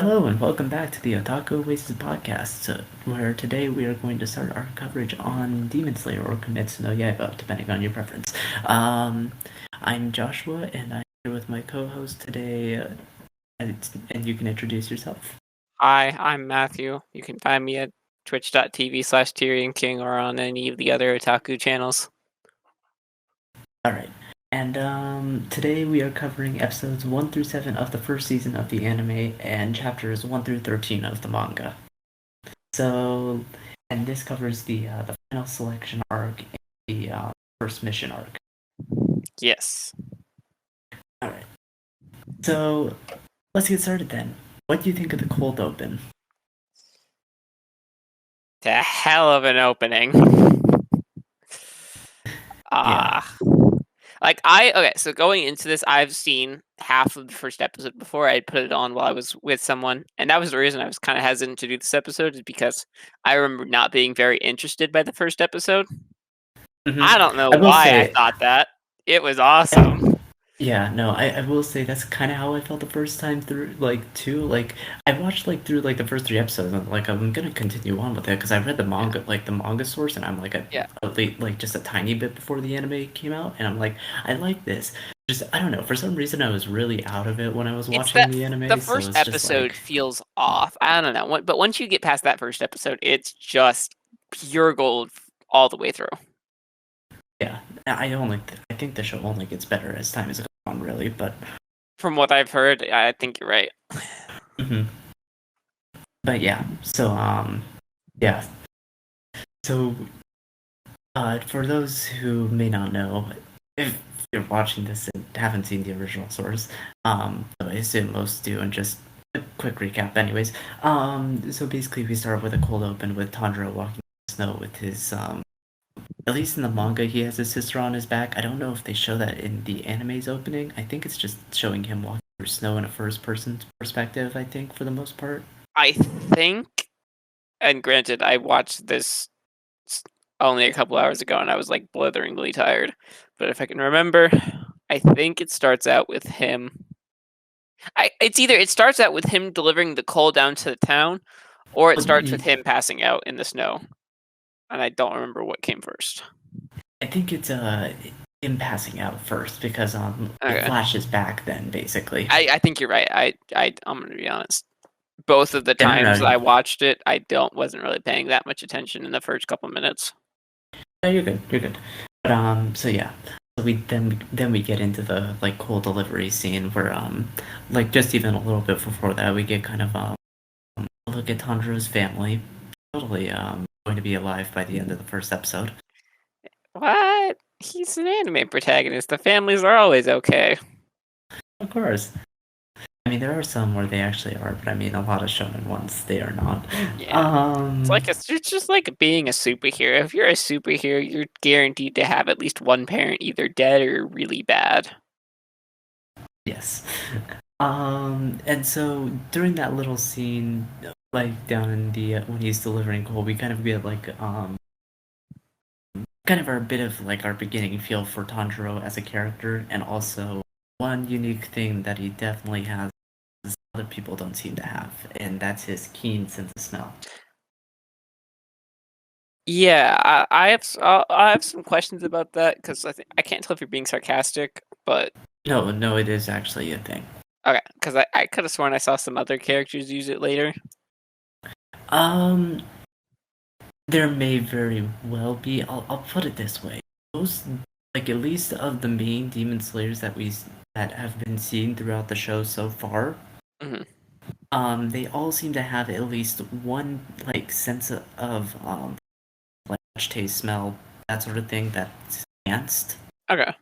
Hello and welcome back to the Otaku Oasis podcast, where today we are going to start our coverage on Demon Slayer or Kimetsu no Yaiba, depending on your preference. I'm Joshua, and I'm here with my co-host today, and you can introduce yourself. Hi, I'm Matthew. You can find me at twitch.tv/Tyrion King or on any of the other Otaku channels. All right, and today we are covering episodes 1 through 7 of the first season of the anime and chapters 1 through 13 of the manga. So, and this covers the final selection arc and the first mission arc. Yes. All right. So let's get started then. What do you think of the cold open? The hell of an opening. Yeah. So going into this, I've seen half of the first episode before. I put it on while I was with someone, and that was the reason I was kind of hesitant to do this episode, is because I remember not being very interested by the first episode. I don't know I will why I say, thought that. It was awesome. yeah, no, I will say that's kind of how I felt the first time through, too. I watched, through, the first three episodes, and, I'm gonna continue on with it, because I read the manga, the manga source, and I'm, Yeah. just a tiny bit before the anime came out, and I'm like, I like this. Just, I don't know, for some reason I was really out of it when I was watching the anime, The so first it's just, episode feels off. I don't know, but once you get past that first episode, it's just pure gold all the way through. yeah, I think the show only gets better as time is going on, really, but... From what I've heard, I think you're right. Mm-hmm. But yeah, so yeah. So for those who may not know, if you're watching this and haven't seen the original source, so I assume most do, and just a quick recap anyways. So basically we start with a cold open with Tanjiro walking in the snow with his at least in the manga he has his sister on his back. I don't know if they show that in the anime's opening. I think it's just showing him walking through snow in a first person perspective, I think, for the most part. I think, and granted, I watched this only a couple hours ago and I was like blitheringly tired, but if I can remember, I think it starts out with him. It starts out with him delivering the coal down to the town, or it starts with him passing out in the snow. And I don't remember what came first. I think it's him passing out first, because Okay. it flashes back then, basically. I think you're right. I'm gonna be honest. Both of the Yeah, no, times no. I watched it, I wasn't really paying that much attention in the first couple minutes. No, you're good. You're good. But so yeah. So we get into the cool delivery scene where just even a little bit before that we get kind of a look at Tanjiro's family, totally going to be alive by the end of the first episode. What? He's an anime protagonist. The families are always okay. Of course. I mean, there are some where they actually are, but I mean, a lot of shonen ones they are not. Yeah. It's just like being a superhero. If you're a superhero, you're guaranteed to have at least one parent either dead or really bad. Yes. And so during that little scene, down in the when he's delivering coal, we kind of get kind of our bit of our beginning feel for Tanjiro as a character, and also one unique thing that he definitely has other people don't seem to have, and that's his keen sense of smell. Yeah, I have some questions about that because I can't tell if you're being sarcastic, but No, it is actually a thing. okay, because I could have sworn I saw some other characters use it later. Um, there may very well be. I'll put it this way: most, at least of the main demon slayers that have been seen throughout the show so far, they all seem to have at least one sense of taste, smell, that sort of thing that's enhanced. Okay.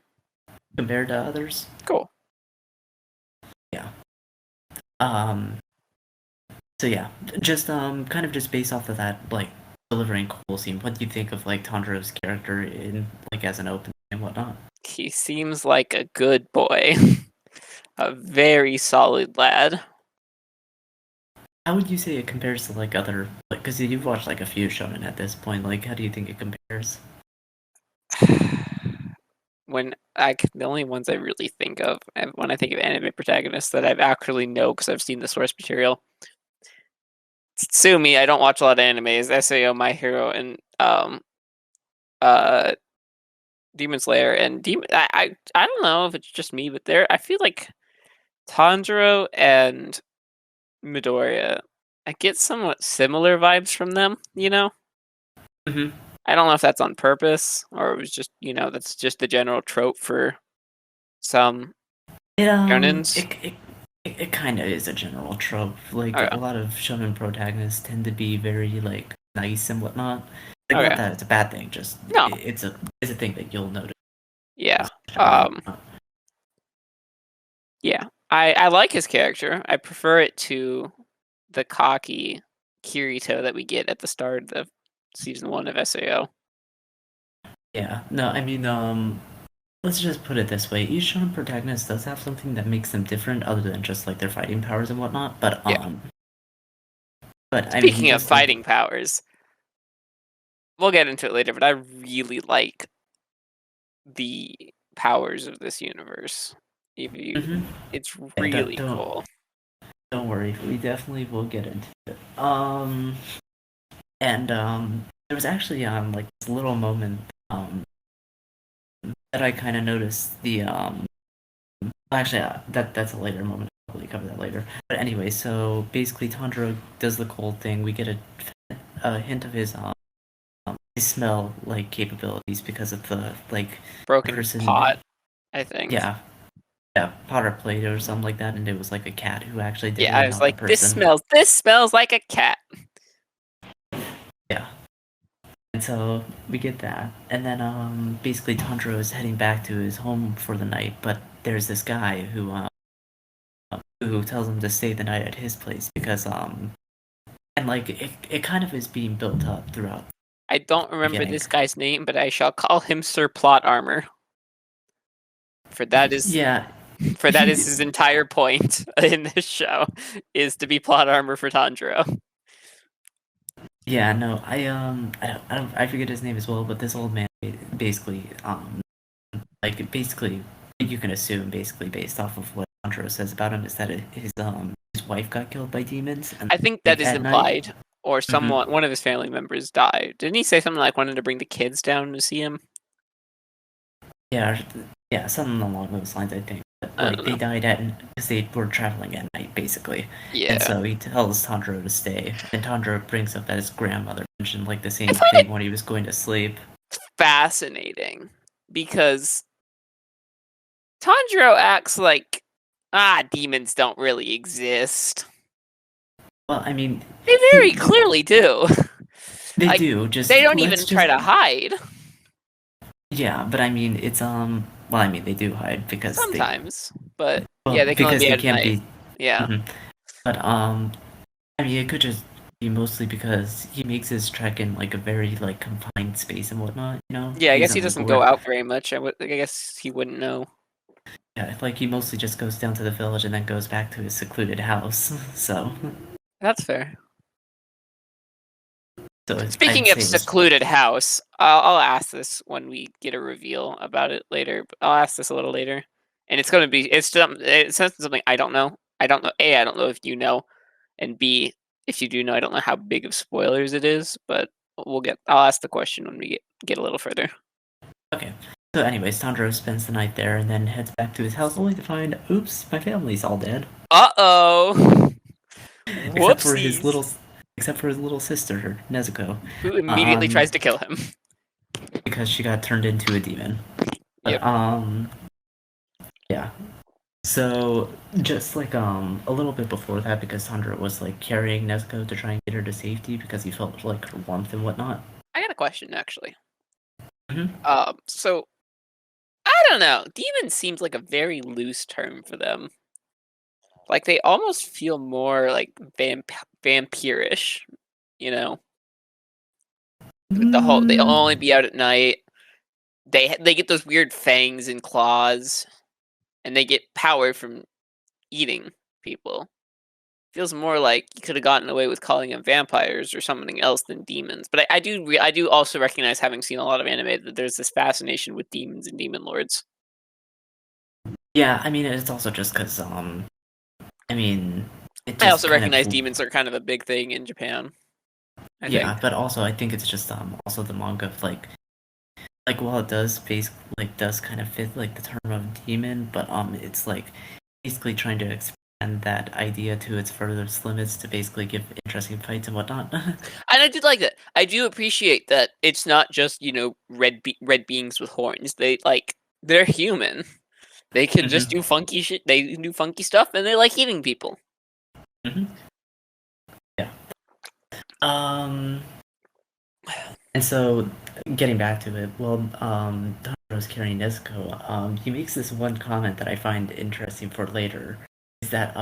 Compared to others. Cool. Yeah. So yeah, just kind of just based off of that delivering cool scene, what do you think of Tanjiro's character in as an opening and whatnot? He seems like a good boy. A very solid lad. How would you say it compares to other because you've watched a few shonen at this point, how do you think it compares? The only ones I really think of when I think of anime protagonists that I've actually know because I've seen the source material Sue me. I don't watch a lot of animes. Sao, My Hero, and uh Demon Slayer and Demon. I don't know if it's just me, but I feel like Tanjiro and Midoriya. I get somewhat similar vibes from them. Hmm. I don't know if that's on purpose or it was just that's just the general trope for some It shonens. it kind of is a general trope. Like Okay, a lot of shonen protagonists tend to be very like nice and whatnot. Like not okay, that it's a bad thing, just no, it's a thing that you'll notice yeah, generally. yeah. I like his character. I prefer it to the cocky Kirito that we get at the start of the season 1 of Sao. Yeah, no, I mean, let's just put it this way: each shonen protagonist does have something that makes them different, other than just like their fighting powers and whatnot. Yeah. But I mean, Speaking of just like, fighting powers, we'll get into it later, but I really like the powers of this universe. If you, mhm. it's Yeah, really cool. don't worry, we definitely will get into it. And there was actually like this little moment that I kind of noticed the actually that's a later moment. I'll probably cover that later. But anyway, so basically Tanjiro does the cold thing. We get a hint of his smell like capabilities because of the like Broken person. pot, I think. Yeah, yeah, Potter played or something like that, and it was like a cat who actually did Yeah, it, I and was not the like, person. this smells like a cat. Yeah. And so we get that, and then basically Tanjiro is heading back to his home for the night, but there's this guy who tells him to stay the night at his place because and like it kind of is being built up throughout the I don't remember beginning. this guy's name, but I shall call him Sir Plot Armor. For that is Yeah, for that is he his entire point in this show, is to be plot armor for Tanjiro. yeah, no, I forget his name as well, but this old man basically like basically you can assume basically based off of what Tanjiro says about him is that his wife got killed by demons and I think that like is at night. implied. Or Hmm. one of his family members died. Didn't he say something like wanted to bring the kids down to see him? Yeah, yeah, something along those lines, I think. But, I like don't they know. died at because they were traveling at night, basically, and Yeah. so he tells Tanjiro to stay, and Tanjiro brings up that his grandmother mentioned like the I same find it thing when he was going to sleep. fascinating because Tanjiro acts like demons don't really exist. Well, I mean, They very he clearly do. they Like do. Just they don't let's even try just to hide yeah, but I mean, it's well, I mean, they do hide because they sometimes. But well yeah, they can only because be they out at can't night. be. Yeah. Mhm. But I mean, it could just be mostly because he makes his trek in like a very like confined space and whatnot. Yeah, I He guess he doesn't like doesn't go where. out very much. I guess he wouldn't know. Yeah, like he mostly just goes down to the village and then goes back to his secluded house. So, That's fair. I'd Speaking of say it was. secluded house, I'll ask this when we get a reveal about it later. But I'll ask this a little later, and it's something I don't know. I don't know. A, I don't know if you know, and B, if you do know, I don't know how big of spoilers it is. But I'll ask the question when we get a little further. Okay. So, anyways, Tanjiro spends the night there and then heads back to his house only to find, oops, my family's all dead. Uh-oh. Except for his Whoopsies. little, except for his little sister, Nezuko. Who immediately Um, tries to kill him. because she got turned into a demon. But, Yep. yeah. So, just like, a little bit before that, because Tanjiro was, like, carrying Nezuko to try and get her to safety because he felt, like, her warmth and whatnot. I got a question, actually. Mhm. So I don't know. Demon seems like a very loose term for them. Like they almost feel more like vampirish, you know. With the whole, they only Mm, be out at night. They get those weird fangs and claws, and they get power from eating people. Feels more like you could have gotten away with calling them vampires or something else than demons. But I do also recognize, having seen a lot of anime, that there's this fascination with demons and demon lords. yeah, I mean, it's also just because, I mean, it I just also kind of recognize demons are kind of a big thing in Japan, I think. yeah, but also I think it's just also the manga of like while it does does kind of fit like the term of demon, but it's like basically trying to expand that idea to its furthest limits to basically give interesting fights and whatnot. And I did like that. I do appreciate that it's not just, red beings with horns. They're human. They can just hmm do funky shit. They do funky stuff, and they like eating people. hmm Yeah. Um, and so getting back to it, well, Tanjiro's carrying Nezuko. He makes this one comment that I find interesting for later. Is that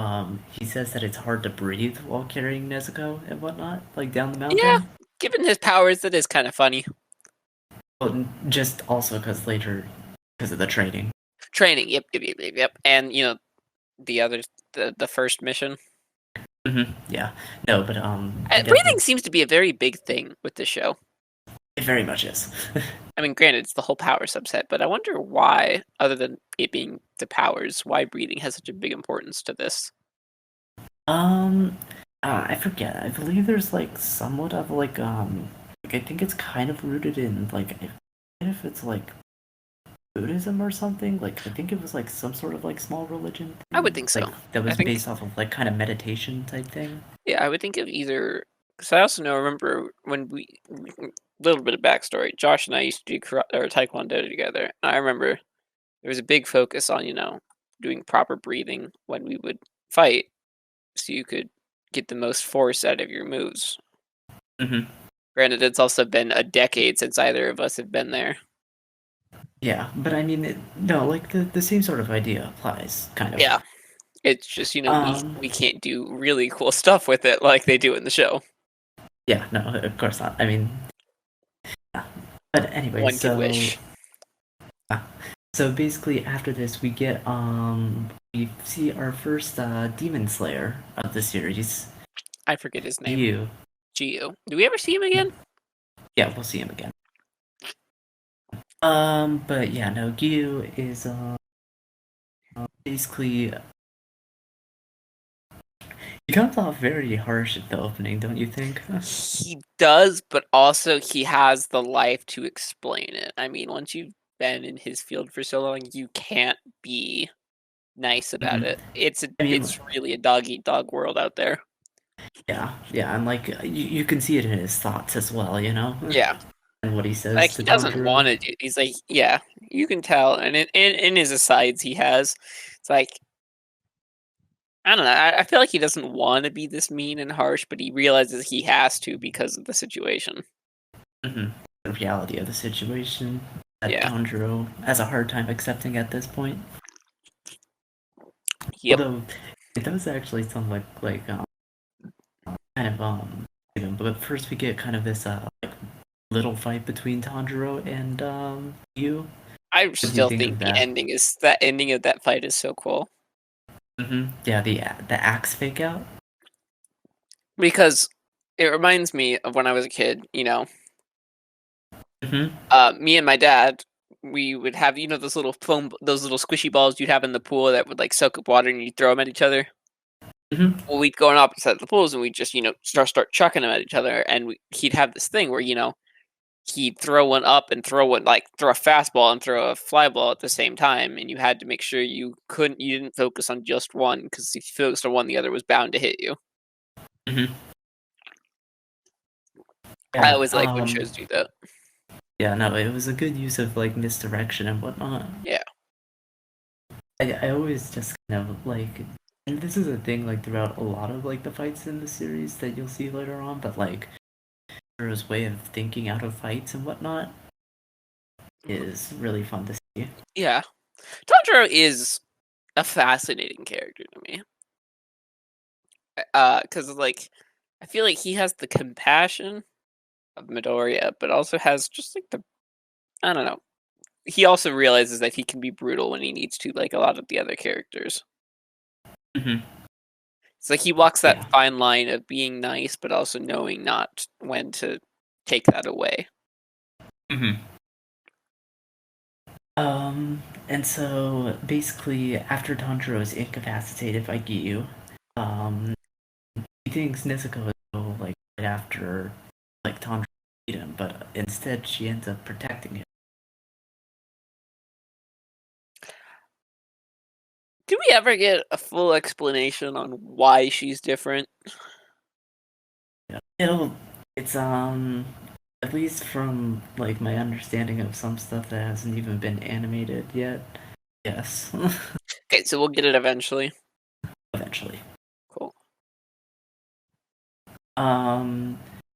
he says that it's hard to breathe while carrying Nezuko and whatnot, like down the Yeah, mountain. given his powers, that is kind of funny. Well, just also because later, because of the training. Training, yep. And the other, the first mission. Yeah, no, but I Breathing definitely seems to be a very big thing with this show. it very much is. I mean, granted, it's the whole power subset, but I wonder why, other than it being the powers, why breathing has such a big importance to this. um, I forget. I believe there's like somewhat of like I think it's kind of rooted in like if it's like Buddhism or something. Like I think it was like some sort of like small religion I would thing, think like so. that I was think, based off of like kind of meditation type thing. yeah, I would think of either, because I also remember when little bit of backstory. Josh and I used to do or Taekwondo together, and I remember there was a big focus on doing proper breathing when we would fight, so you could get the most force out of your moves. hmm Granted, it's also been a decade since either of us have been there. Yeah, but I mean, no, like the same sort of idea applies, kind of. Yeah, it's just Um, we can't do really cool stuff with it like they do in the show. yeah, no, of course not. I mean, yeah. But anyway, One could wish. uh, so basically after this we see our first demon slayer of the series, I forget his name. Gyu. Geo. Do we ever see him again? Yeah, we'll see him again. But yeah, no, Gyu is basically he comes off very harsh at the opening, don't you think? He does, but also he has the life to explain it. I mean, once you've been in his field for so long, you can't be nice about Mhm. it. I mean, It's really a dog eat dog world out there. yeah, and like you can see it in his thoughts as well, you know, Yeah, and what he like says to he doesn't Tanjiro. want to do. He's like, yeah, you can tell, and in his asides he has. It's like I don't know. I feel like he doesn't want to be this mean and harsh, but he realizes he has to because of the situation. hmm The reality of the situation that Yeah. Tanjiro has a hard time accepting at this point. Yep. Although it does actually sound kind of but first we get kind of this like little fight between Tanjiro and Yu. I What do you still think think of that? that ending of that fight is so cool Yeah, the axe fake out. because it reminds me of when I was a kid. hmm Me and my dad, we would have those little those little squishy balls you'd have in the pool that would like soak up water and you throw them at each other. hmm Well, we'd go on opposite sides of the pools and we'd just start chucking them at each other, and he'd have this thing where he'd throw one up and throw a fastball and throw a fly ball at the same time, and you had to make sure you didn't focus on just one, because if you focused on one, the other was bound to hit you. hmm I Yeah. always like when shows do that. Yeah. No, it was a good use of like misdirection and whatnot. Yeah. I always just kind of like, and this is a thing like throughout a lot of like the fights in the series that you'll see later on, but like Hero's way of thinking out of fights and whatnot is really fun to see. Yeah. Tanjiro is a fascinating character to me. Because I feel like he has the compassion of Midoriya, but also has just like the I don't know. He also realizes that he can be brutal when he needs to, like a lot of the other characters. hmm It's like he walks that Yeah. fine line of being nice, but also knowing not when to take that away. hmm and so basically, after Tanjiro is incapacitated by Giyu, thinks Nezuko would go like right after like Tanjiro beat him, but instead she ends up protecting him. Do we ever get a full explanation on why she's different? Yeah. It's at least from like my understanding of some stuff that hasn't even been animated yet. Yes. Okay, so we'll get it eventually. Eventually. Cool.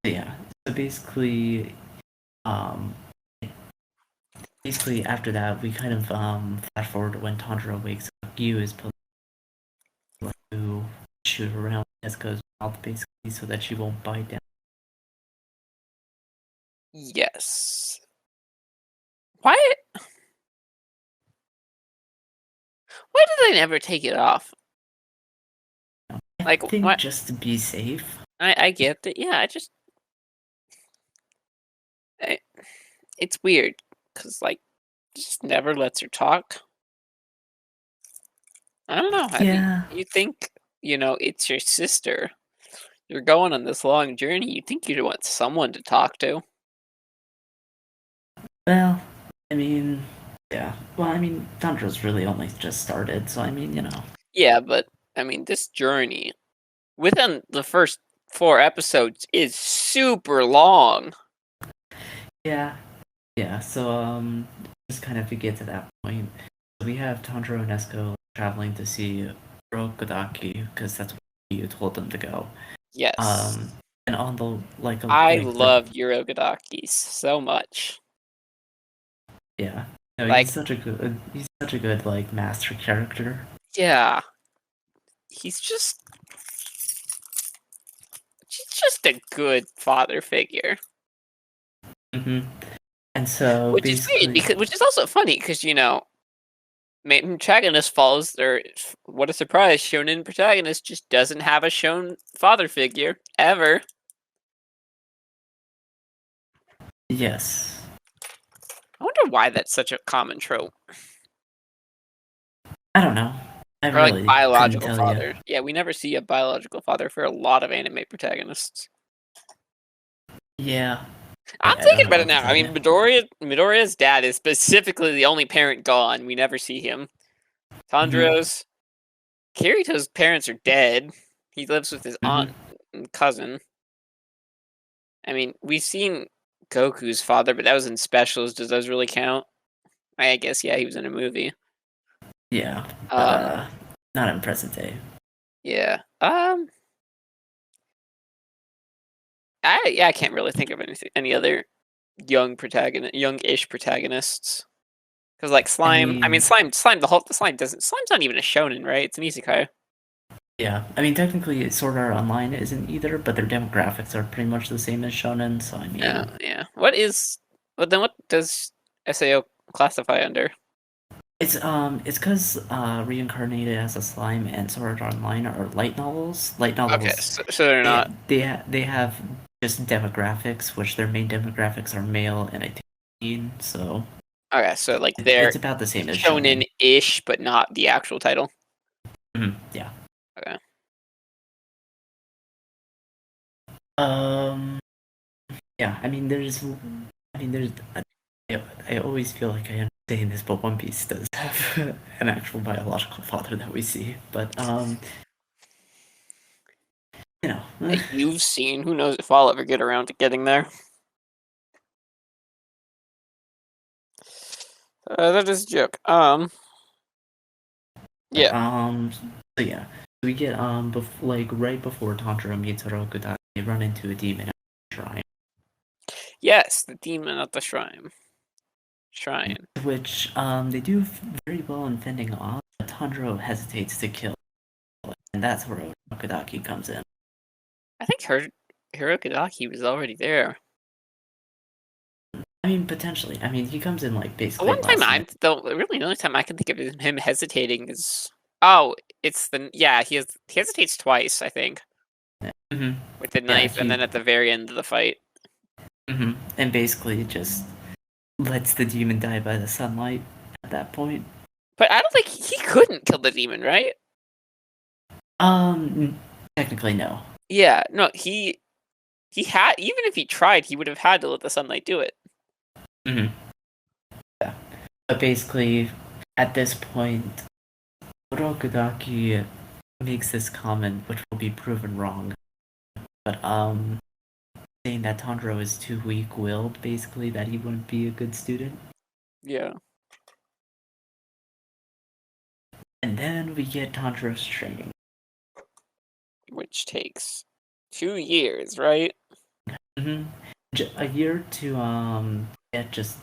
Yeah. So um basically after that we kind of flash forward to when Tanjiro wakes up. Yu is put to shoot around Nezuko's mouth basically so that she won't bite down. Yes. Why? Why did they never take it off? Like, I think what? just to be safe. I get that. Yeah, it's weird because like, just never lets her talk. I don't know. Yeah. You think it's your sister? You're going on this long journey. You think you'd want someone to talk to? Well, I mean, yeah. Well, I mean, Tanjiro's really only just started, so I mean, Yeah, but I mean, this journey within the first 4 episodes is super long. Yeah. Yeah. So just kind of to get to that point, we have Tanjiro and Nezuko traveling to see Rokodaki because that's where you told them to go. Yes, And on the I like the love Urogodaki so much. yeah. No, Like, he's such a good like master character. yeah, he's just a good father figure. Mm-hmm. And so Which is weird basically, which is also funny because main protagonist follows their. What a surprise! Shonen protagonist just doesn't have a shown father figure ever. yes. I wonder why that's such a common trope. I don't know. I Or like really couldn't biological tell you. father. Yeah, we never see a biological father for a lot of anime protagonists. Yeah, I'm I thinking don't know about it what to now. I tell you. mean, Midoriya's dad is specifically the only parent gone. We never see him. Mm-hmm. Tanjiro's Kirito's parents are dead. He lives with his aunt Mm-hmm. and cousin. I mean, we've seen Goku's father, but that was in specials. Does those really count? I guess yeah, he was in a movie. Yeah, but Um, not in present day. yeah. I can't really think of any other youngish protagonists. Because like I slime, I mean mean, slime doesn't slime's not even a shonen, right? It's an isekai. yeah. I mean, technically, Sword Art Online isn't either, but their demographics are pretty much the same as shonen. So I Yeah, mean, yeah. What does Sao classify under? it's because Reincarnated as a Slime and Sword Art Online are light novels. Light Okay, novels, so they're not. they have just demographics, which their main demographics are male and I think teen. So Okay, so like they're it's about the same as shonen. shonen-ish, but not the actual title. Yeah. Okay. Um. Yeah. I mean, there's. I always feel like I am saying this, but One Piece does have an actual biological father that we see. But you know, That you've seen. Who knows if I'll ever get around to getting there. That is a joke. but Yeah. so yeah, we get like right before Tanjiro meets Oroku, they run into a demon shrine, Yes, the demon at the shrine. which they do very well in fending off. But Tanjiro hesitates to kill, and that's where Oroku comes in. I think Hirokodaki was already there. I mean, potentially. I mean, he comes in like The basically one time last minute. really the only time I can think of him hesitating is he hesitates twice, I think, Hmm. with the Yeah, knife and then at the very end of the fight. and basically just lets the demon die by the sunlight at that point. But I don't think, he, couldn't kill the demon, right? Um, technically no. Yeah, no, he had, even if he tried, he would have had to let the sunlight do it. Mm-hmm. Yeah. But basically, at this point, Rokudaki makes this comment, which will be proven wrong. But saying that Tanjiro is too weak-willed, basically, that he wouldn't be a good student. Yeah. And then we get Tanjiro's training. Which takes 2 years, right? Mm-hmm. A year to get just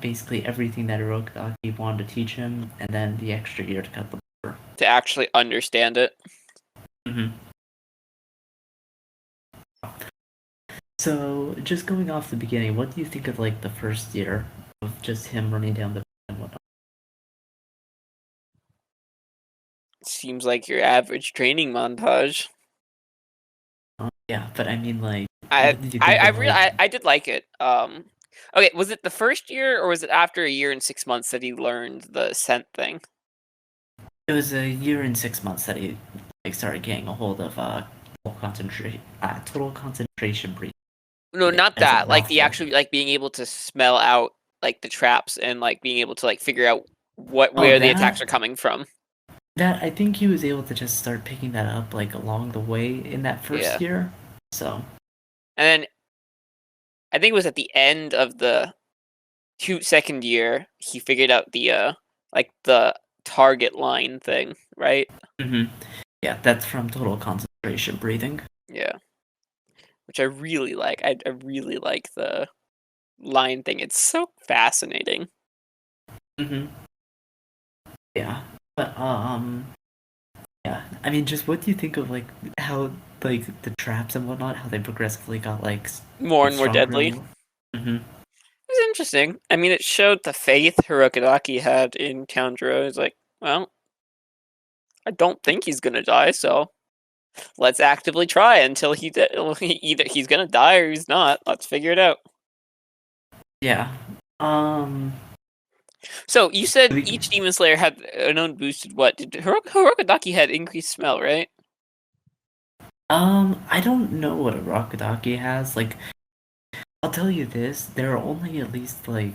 basically everything that Rokudaki wanted to teach him, and then the extra year to cut the border. To actually understand it. Mm-hmm. So, just going off the beginning, what do you think of like the first year of just him running down the and whatnot? Seems like your average training montage. Yeah, but I mean, like, I what did you I think I, of re- like? I did like it. Okay, was it the first year or was it after a year and 6 months that he learned the scent thing? It was a year and 6 months that he like started getting a hold of total concentration breathing No, not as a that. Like the mouthful. actual, like being able to smell out like the traps and like being able to like figure out Oh, where the attacks are that coming from. that I think he was able to just start picking that up like along the way in that first Yeah, year. So and then I think it was at the end of the second year he figured out the like the target line thing, right? hmm yeah, that's from total concentration breathing. Yeah, which I really like. I really like the line thing. It's so fascinating. hmm Yeah, but yeah. I mean, just what do you think of like how like the traps and whatnot, how they progressively got like More and more stronger and deadly. more? hmm It's interesting. I mean, it showed the faith Hirokodaki had in Tanjiro. It's like, well, I don't think he's gonna die, so let's actively try until either he's gonna die or he's not. Let's figure it out. Yeah. Um. So you said we- each Demon Slayer had an own boosted what? Did Hirokodaki had increased smell, right? I don't know what a Rockadaki has. Like, I'll tell you this: there are only at least like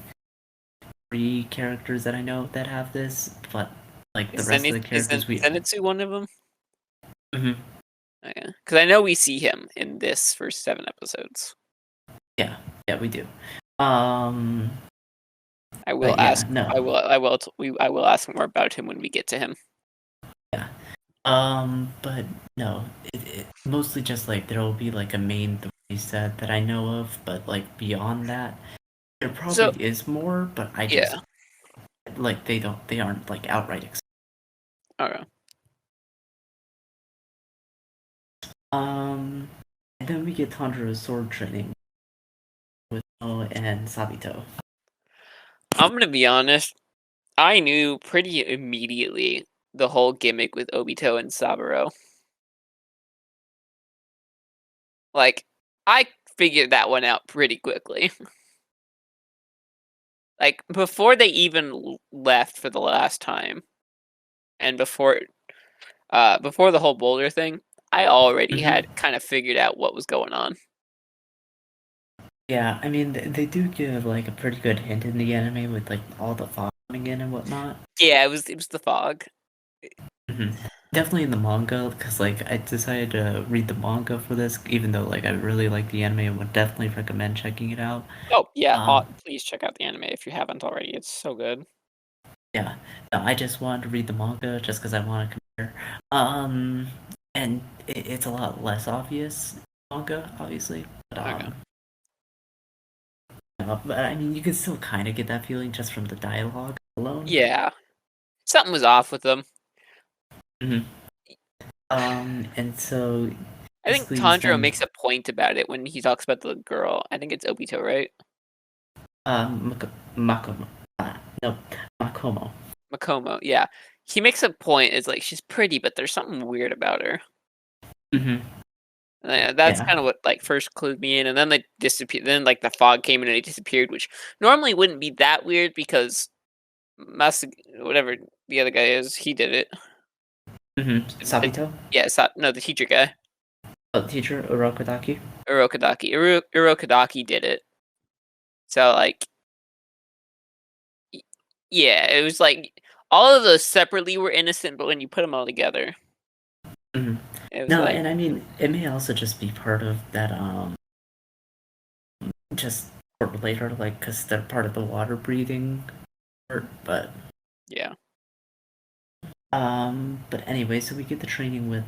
three characters that I know that have this, but like the rest of the Is characters we. Zenitsu one of them? Mhm. Oh, yeah, because I know we see him in this for 7 episodes. Yeah, yeah, we do. Um, I will but yeah, ask. no, I will ask more about him when we get to him. yeah. But no, it mostly just like there will be like a main three set that I know of, but like beyond that, there So probably is more, but I just yeah. like they aren't like outright. Okay. Um, and then we get Tanjiro's sword training with O and Sabito. I'm gonna be honest. I knew pretty immediately the whole gimmick with Obito and Saburo. Like, I figured that one out pretty quickly. Like, before they even left for the last time, and before the whole Boulder thing, I already hmm had kind of figured out what was going on. Yeah, I mean they do give like a pretty good hint in the anime with like all the fog coming in and whatnot. Yeah, it was the fog. hmm Definitely in the manga because like I decided to read the manga for this, even though like I really like the anime and would definitely recommend checking it out. Oh yeah, Um, please check out the anime if you haven't already. It's so good. yeah, no, I just wanted to read the manga just because I want to compare. Um, and it's a lot less obvious manga, obviously, but Okay. but I mean you can still kind of get that feeling just from the dialogue alone. Yeah, something was off with them. hmm and so I think basically you Tanjiro spend makes a point about it when he talks about the girl. I think it's Obito, right? Makomo. No, Makomo. Makomo, yeah. He makes a point. It's like she's pretty, but there's something weird about her. hmm That's Yeah. kind of what like first clued me in, and then they disappeared. Then like the fog came in and they disappeared, which normally wouldn't be that weird because whatever the other guy is, he did it. Sabito. Yeah, no, the teacher guy. teacher Urokodaki. Urokodaki did it. So like, yeah, it was like all of those separately were innocent, but when you put them all together, Mhm. it was No, like, and I mean, it may also just be part of that, just for later, like, because they're part of the water breathing part, but, yeah, but anyway, so we get the training with,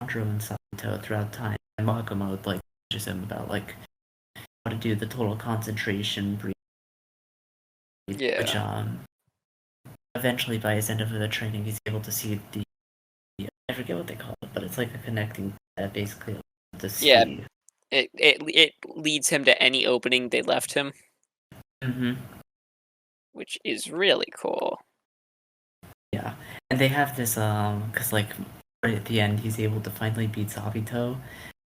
Andro and Sato throughout time, and Makomo, like, teaches him about, like, how to do the total concentration breathing, which, yeah, eventually by his end of the training, he's able to see the, I forget what they call it, but it's like a connecting that basically allows him to yeah. see. It leads him to any opening they left him, Mm-hmm. which is really cool. Yeah, and they have this because like right at the end he's able to finally beat Sabito,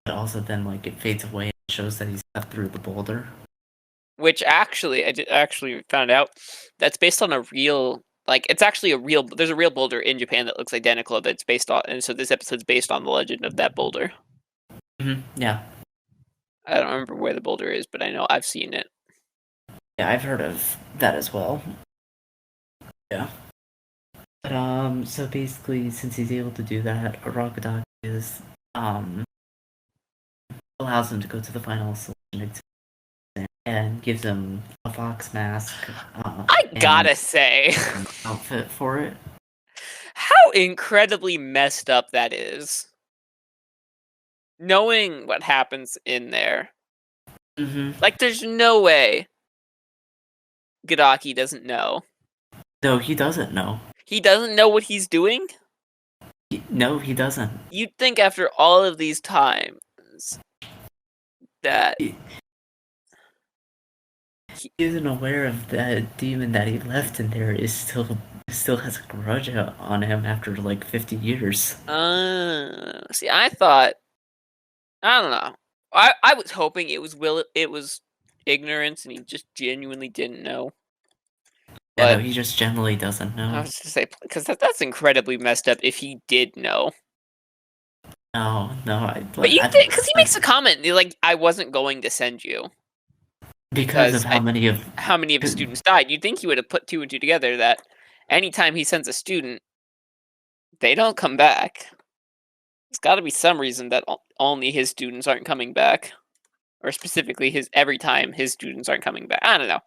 but also then like it fades away and shows that he's cut through the boulder. Which actually, actually found out that's based on a real. Like, it's actually a real. There's a real boulder in Japan that looks identical. That's based on, and so this episode's based on the legend of that boulder. Yeah, I don't remember where the boulder is, but I know I've seen it. yeah, I've heard of that as well. Yeah, but so basically, since he's able to do that, Aragadaki is allows him to go to the final selection exam and gives him a fox mask I and gotta say, an outfit for it. how incredibly messed up that is. Knowing what happens in there, Mm-hmm. like, there's no way Gadaki doesn't know. No, he doesn't know. He doesn't know what he's doing. No, he doesn't. You'd think after all of these times that He isn't aware of that demon that he left in there is still has a grudge on him after like 50 years. see, I thought, I don't know. I was hoping it was ignorance and he just genuinely didn't know. Yeah, no, But he just generally doesn't I know. was to say, because that's incredibly messed up if he did know. No, no, But you I think, don't because he makes a comment like, "I wasn't going to send you because of because how many of how many of his students died." You'd think he would have put two and two together that anytime he sends a student, they don't come back. There's got to be some reason that only his students aren't coming back, or specifically his every time his students aren't coming back. I don't know.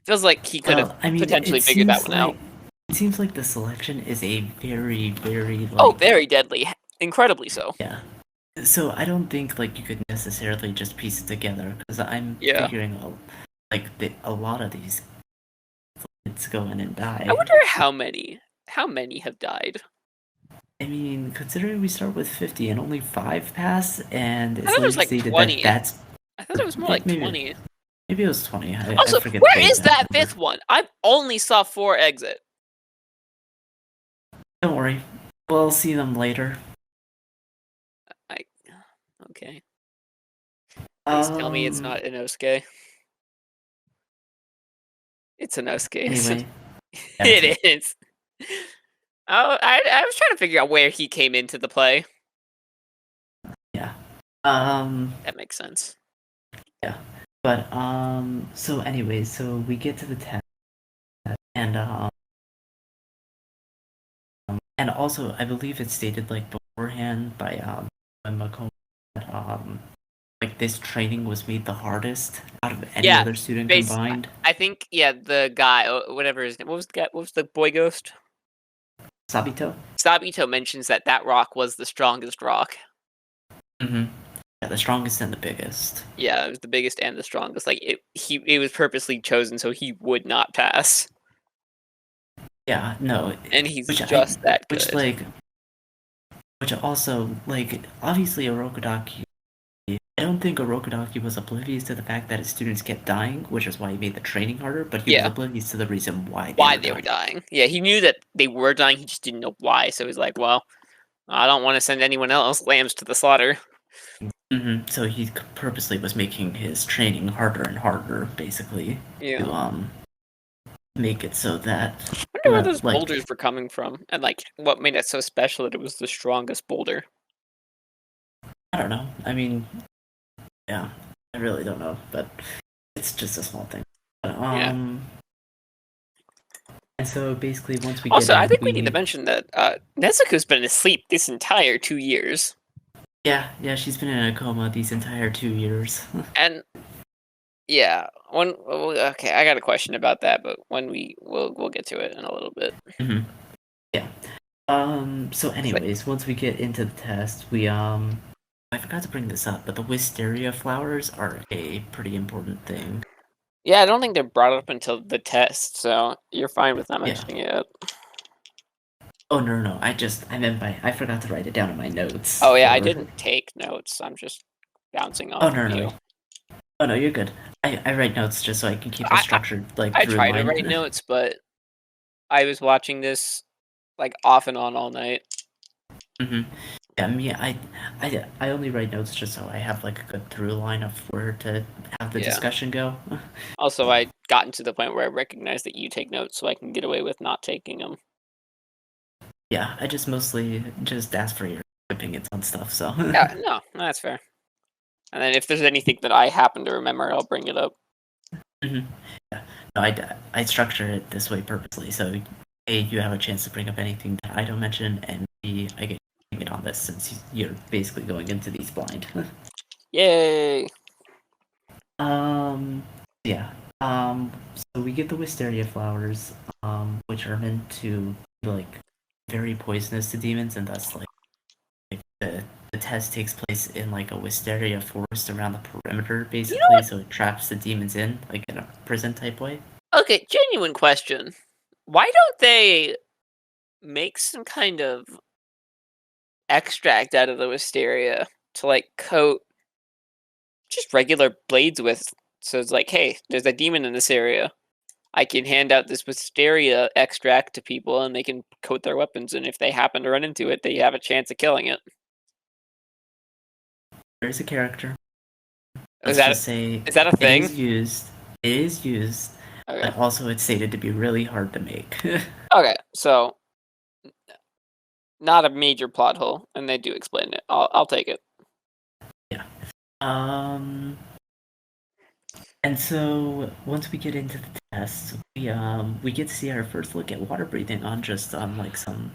Feels like he could have well, I mean, potentially figured that one out. it seems like the selection is a very Oh, like very deadly, incredibly so. yeah. So I don't think like you could necessarily just piece it together because I'm Yeah. figuring like a lot of these kids go in and I die. wonder how many have died. I mean, considering we start with 50 and only 5 pass, and I it's thought it was later like stated that 20. that's I thought it was more like maybe 20. it was 20. I Also, forget where the is that exact number. fifth one? I only saw 4 exit. Don't worry, we'll see them later. I okay. Please tell me it's Um. not Inosuke. It's Inosuke, isn't Anyway, yeah, it? It is. Oh, I was trying to figure out where he came into the play. yeah. Um. That makes sense. Yeah. But So anyway, so we get to the test, and and also I believe it's stated like beforehand by by Macomb that like this training was made the hardest out of any Yeah, other student base. combined. I think yeah, the guy, whatever his name, what was the guy? What was the boy ghost? Sabito. Sabito mentions that that rock was the strongest rock. Mm-hmm. Yeah, the strongest and the biggest. Yeah, it was the biggest and the strongest. Like it was purposely chosen so he would not pass, Yeah, no, and he's which just that which good. like, which also like obviously Orokodaki. I don't think Orokodaki was oblivious to the fact that his students kept dying, which is why he made the training harder. But he was Yeah, oblivious to the reason why they why were they were dying. dying. Yeah, he knew that they were dying. He just didn't know why. So he's like, well, I don't want to send anyone else lambs to the slaughter. Mm-hmm. So he purposely was making his training harder and harder, basically, Yeah. to make it so that I wonder where those like boulders were coming from, and like what made it so special that it was the strongest boulder. I don't know. I mean, yeah, I really don't know, but it's just a small thing. But, Yeah. and so basically, once we get Also, I in, think we need to mention that Nezuko's been asleep this entire 2 years. yeah, she's been in a coma these entire 2 years. And yeah, okay, I got a question about that, but when we'll get to it in a little bit. Mhm. Yeah. So anyways, once we get into the test, I forgot to bring this up, but the wisteria flowers are a pretty important thing. Yeah, I don't think they're brought up until the test, so you're fine with not Yeah. mentioning it. Oh no, I forgot to write it down in my notes Oh yeah, I for. didn't take notes. I'm just bouncing Oh off of no. you. Oh no, you're good. I write notes just so I can keep a I, I structured like I through try to line. write notes, but I was watching this like off and on all night. hmm Yeah, I only write notes just so I have like a good through line of where to have the Yeah. discussion go. Also, I gotten to the point where I recognize that you take notes, so I can get away with not taking them. Yeah, I just mostly just ask for your opinions on stuff. So Yeah, no, that's fair. And then if there's anything that I happen to remember, I'll bring it up. yeah, no, I structure it this way purposely so A, you have a chance to bring up anything that I don't mention, and B, I get it on this since you're basically going into these blind. Yay! Um, yeah. So we get the wisteria flowers, which are meant to be, like, very poisonous to demons, and thus like the test takes place in like a wisteria forest around the perimeter, You know basically, so it traps the demons in, like in a prison type way. what? Okay, genuine question. Why don't they make some kind of extract out of the wisteria to like coat just regular blades with? So it's like, hey, there's a demon in this area. I can hand out this wisteria extract to people and they can coat their weapons, and if they happen to run into it, they have a chance of killing it. There's a character. Is Let's that just say is that a it thing? is used. It is used, Okay. but also it's stated to be really hard to make. Okay, so not a major plot hole, and they do explain it. I'll take it. Yeah. Um. And so once we get into the test, we get to see our first look at water breathing on just like some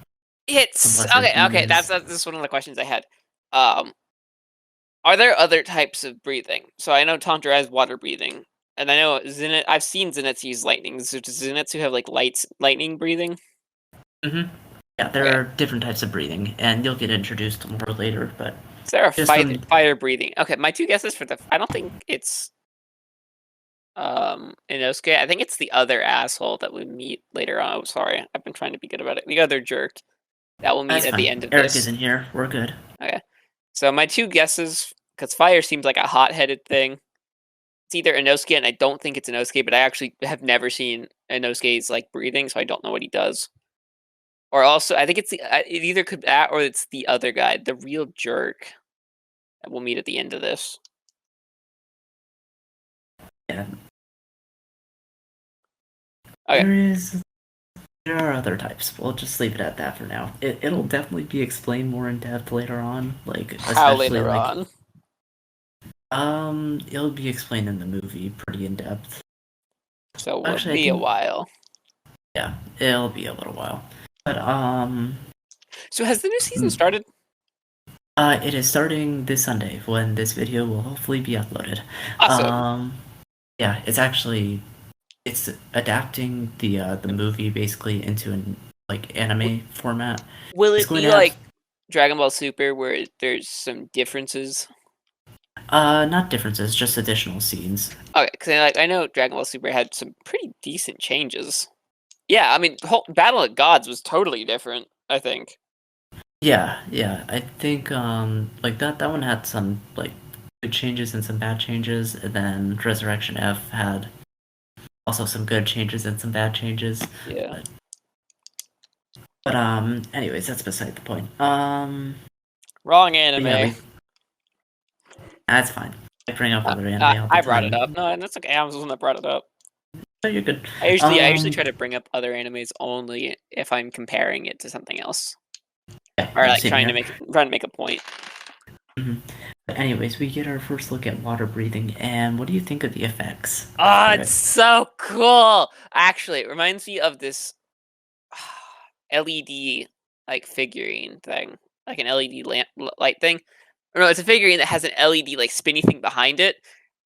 It's lesser okay. Okay, demons. that's one of the questions I had. Um, are there other types of breathing? So I know Tantra has water breathing, and I know Zenith. I've seen Zeniths use lightning. So does Zenitsu have like lightning breathing? hmm Yeah, there Okay. are different types of breathing, and you'll get introduced more later. But Is there a just from fire breathing? Okay, my two guesses for the. I don't think it's Inosuke. I think it's the other asshole that we meet later on. Oh, sorry, I've been trying to be good about it. The other jerk that we'll meet that's at the fine. end of Eric this. isn't here. We're good. Okay. So my two guesses, because fire seems like a hot-headed thing. It's either Inosuke, and I don't think it's Inosuke, but I actually have never seen Inosuke's like breathing, so I don't know what he does. Or also, I think it's it either could that or it's the other guy, the real jerk that we'll meet at the end of this. Yeah, Okay. there are other types. We'll just leave it at that for now. It'll definitely be explained more in depth later on, like How especially later like on? it'll be explained in the movie pretty in depth. So we'll Actually, I be a think while. yeah, it'll be a little while. But So has the new season hmm, started? it is starting this Sunday when this video will hopefully be uploaded. Awesome. Um, yeah, it's adapting the movie basically into an like anime format. Will It's it going be to have like Dragon Ball Super, where there's some differences? not differences, just additional scenes. Okay, because I know Dragon Ball Super had some pretty decent changes. Yeah, I mean, the whole Battle of Gods was totally different, I think. Yeah. I think like that one had some like good changes and some bad changes, and then Resurrection F had also some good changes and some bad changes. Yeah. But, anyways, that's beside the point. Wrong But yeah, anime. that's fine. I bring up other anime all the I brought it up. time. No, and that's okay. I was the one that brought it up. So you're good. I usually Um, try to bring up other animes only if I'm comparing it to something else. yeah, Or no, like same here. trying to make a point. hmm But anyways, we get our first look at water breathing, and what do you think of the effects Oh, for it's it? so cool. Actually, it reminds me of this LED like figurine thing, like an LED lamp light thing. Or no, it's a figurine that has an LED like spinny thing behind it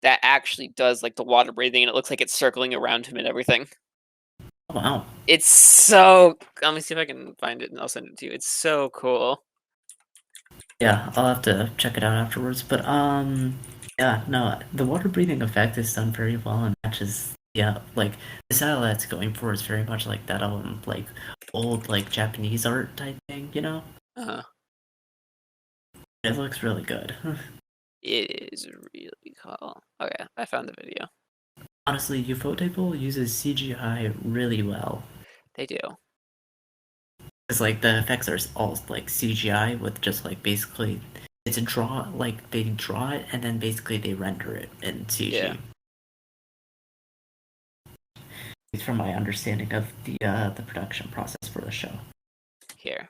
that actually does like the water breathing, and it looks like it's circling around him and everything. Oh, wow. It's so. Let me see if I can find it, and I'll send it to you. It's so cool. Yeah, I'll have to check it out afterwards. But yeah, no, the water breathing effect is done very well and matches. Yeah, like the style that's going for is very much like that like old like Japanese art type thing. You know, Uh, it looks really good. it is really cool. Okay, I found the video. Honestly, Ufotable uses CGI really well. They do. It's like the effects are all like CGI with just like basically it's a draw like they draw it and then basically they render it in Yeah. CG. It's from my understanding of the production process for the show. Here.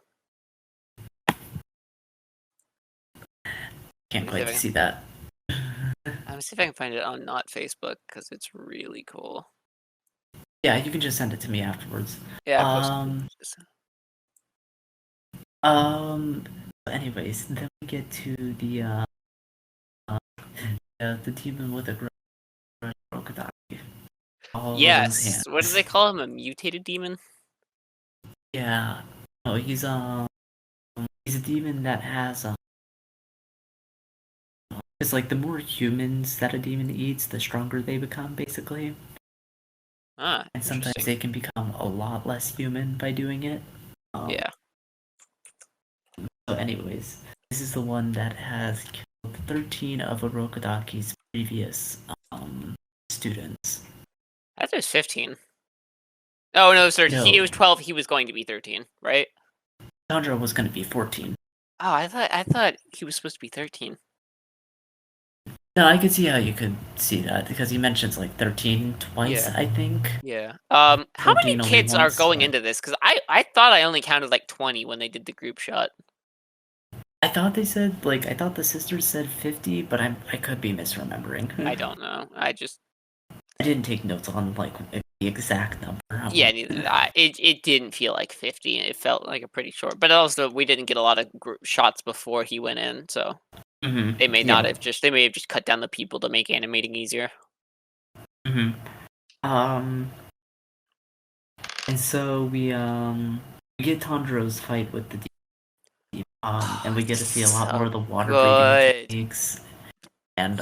Let Can't me see if quite I can. see that. Let me see if I can find it on not Facebook because it's really cool. Yeah, you can just send it to me afterwards. Yeah, I posted Um, it. um. Anyways, then we get to uh the demon with the crocodile all over his Yes. What do hands. they call him? A mutated demon? Yeah. Oh, he's a demon that has it's like the more humans that a demon eats, the stronger they become, basically. Ah, And sometimes interesting. they can become a lot less human by doing it. Um, Yeah. so, anyways, this is the one that has killed 13 of Orokodaki's previous students. I thought it was 15. Oh, no, it was 13. He No, was 12. He was going to be 13, right? Sandra was going to be 14. Oh, I thought he was supposed to be 13. No, I could see how you could see that because he mentions like 13 twice, Yeah. I think. Yeah. How many 14 only kids are once, going but into this? Because I thought I only counted like 20 when they did the group shot. I thought they said like I thought the sisters said 50, but I could be misremembering. I don't know. I just I didn't take notes on like the exact number. yeah, neither did I. It didn't feel like 50. It felt like a pretty short. But also, we didn't get a lot of group shots before he went in, so Yeah. they may have just cut down the people to make animating easier. hmm Um, and so we get Tandro's fight with the demon, Oh, and we get it's to see a lot more so of the water breathing good. techniques, and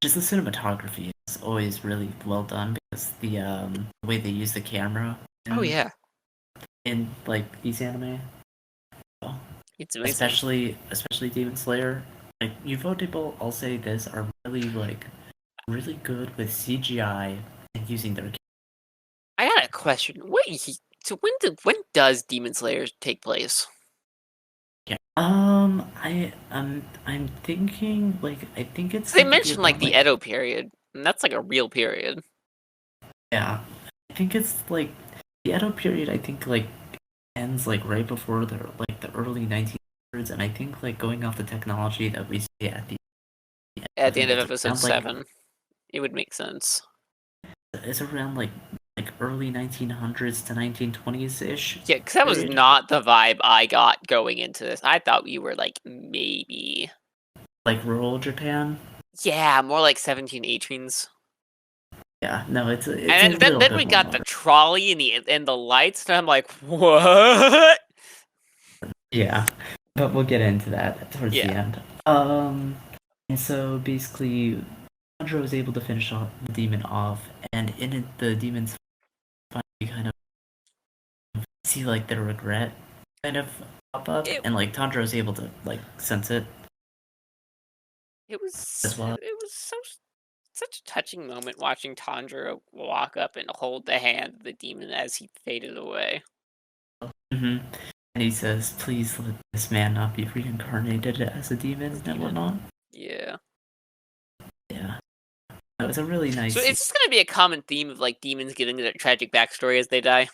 just the cinematography is always really well done because the way they use the camera Oh in yeah, like these anime, well, it's amazing. especially Demon Slayer, like Ufotable, I'll say this are really good with CGI and using their I got a question. So when does Demon Slayer take place? yeah. I'm thinking like I think it's They going to be mentioned like around the like Edo period, and that's like a real period. yeah. I think it's like the Edo period. I think like ends like right before the early 1900s, and I think like going off the technology that we see at the end, I At the end think of it's episode around like 7, it would make sense. it's around like early 1900s to 1920s ish Yeah, because that was period, not the vibe I got going into this. I thought we were like maybe, like rural Japan. yeah, more like 1718s. Yeah, no, it's And a little then bit we more got the modern. trolley and the lights, and I'm like, what? Yeah, but we'll get into that towards the Yeah. end. And so basically, Sandra was able to finish off the demon off, and in it, the demons finally kind of see like their regret kind of pop up, It and like Tandra was able to like sense it it was as well. such a touching moment watching Tandra walk up and hold the hand of the demon as he faded away. hmm And he says, "Please let this man not be reincarnated as a As a demon and demon. whatnot." Yeah. Yeah, that was a really So nice scene. it's just gonna be a common theme of like demons getting their tragic backstory as they die.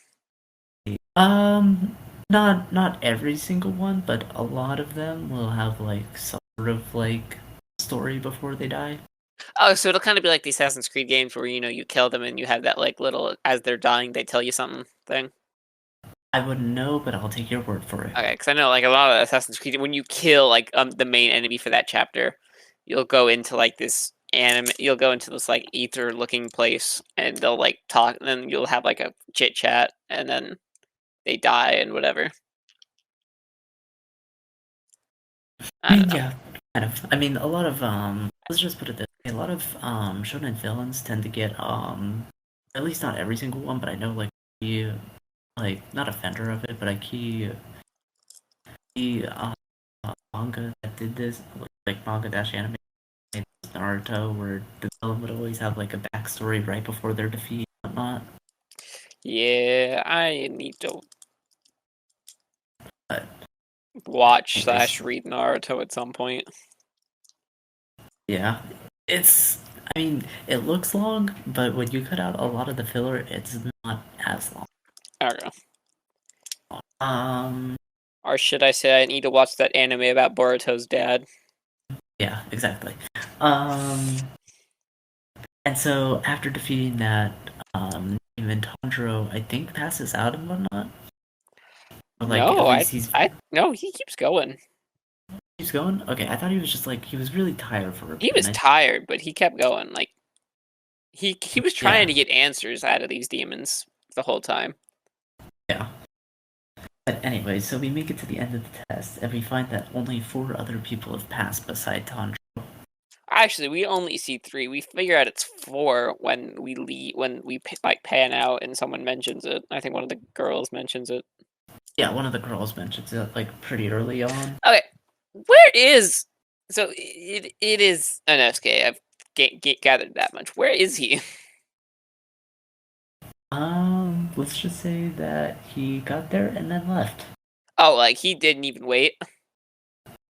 Um, not every single one, but a lot of them will have like some sort of like story before they die. Oh, so it'll kind of be like the Assassin's Creed games where you kill them and you have that like little as they're dying they tell you something thing. I wouldn't know, but I'll take your word for it. Okay, because I know like a lot of Assassin's Creed when you kill like the main enemy for that chapter, you'll go into like this you'll go into this like ether looking place and they'll like talk and then you'll have like a chit chat and then they die and whatever. I don't know. Yeah, kind of. I mean, a lot of let's just put it this way: a lot of shonen villains tend to get at least not every single one, but I know like not a fender of it, but I key manga that did this, like manga dash anime Naruto, where the villain would always have like a backstory right before their defeat and whatnot. Yeah, I need to But watch anyways, slash read Naruto at some point. yeah, it's. I mean, it looks long, but when you cut out a lot of the filler, it's not as long. Okay. Um, Or should I say I need to watch that anime about Boruto's dad? yeah, exactly. Um, and so after defeating that, even Tanjiro, I think, passes out and whatnot. Or like No, at least I no, he keeps going. he's going. Okay, I thought he was just like he was really tired for a He bit, was and tired, but he kept going. Like he was trying yeah, to get answers out of these demons the whole time. yeah. But anyway, so we make it to the end of the test, and we find that only 4 other people have passed beside Tanjiro. Actually, we only see 3. We figure out it's 4 when we leave, when we like pan out and someone mentions it. I think one of the girls mentions it. Yeah, one of the girls mentions it like pretty early on. Okay, where is so it is an SK. I've gathered that much. Where is he? Let's just say that he got there and then left. Oh, like he didn't even wait.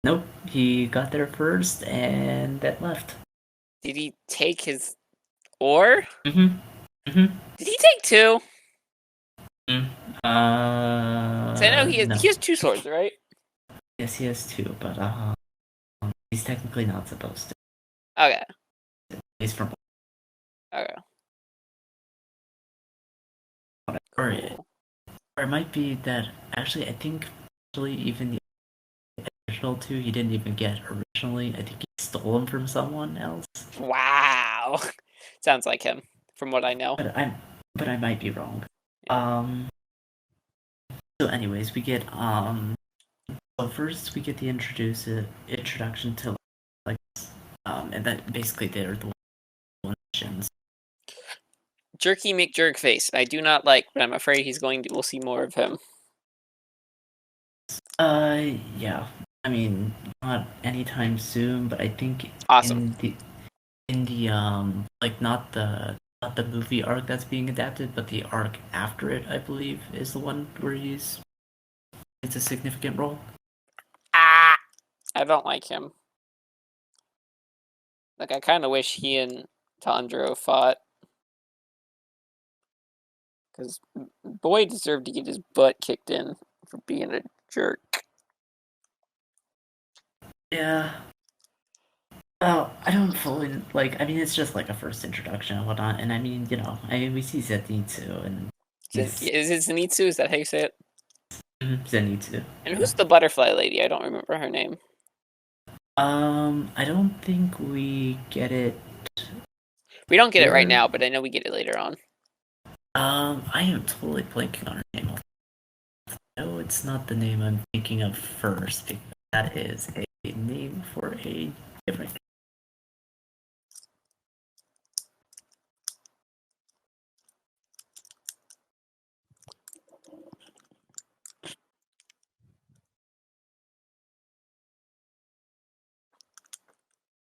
Nope, he got there first and then left. Did he take his ore? Mm-hmm. Mm-hmm. Did he take 2? Mm. So I know No. he has 2 swords, right? Yes, he has 2, but he's technically not supposed to. Okay. He's from Okay. or Cool. or it might be that actually I think actually even the original 2 he didn't even get originally. I think he stole them from someone else. Wow. Sounds like him, from what I know. But I might be wrong. Yeah. So anyways, we get so first we get the introduction to like and that basically they're the missions. Jerky McJerkface. I do not like, but I'm afraid we'll see more of him. Yeah. I mean, not anytime soon, but I think Awesome. in the like not the movie arc that's being adapted, but the arc after it, I believe, is the one where it's a significant role. Ah! I don't like him. Like, I kind of wish he and Tanjiro fought. Because boy deserved to get his butt kicked in for being a jerk. Yeah. Well, I don't fully like. I mean, it's just like a first introduction and whatnot. And I mean, I mean, we see Zetsu and he's Is it Zenitsu? Is that how you say it? Zenitsu. And Yeah. who's the butterfly lady? I don't remember her name. I don't think we get it. We don't get it right Or now, but I know we get it later on. I am totally blanking on her name. No, it's not the name I'm thinking of first because that is a name for a different.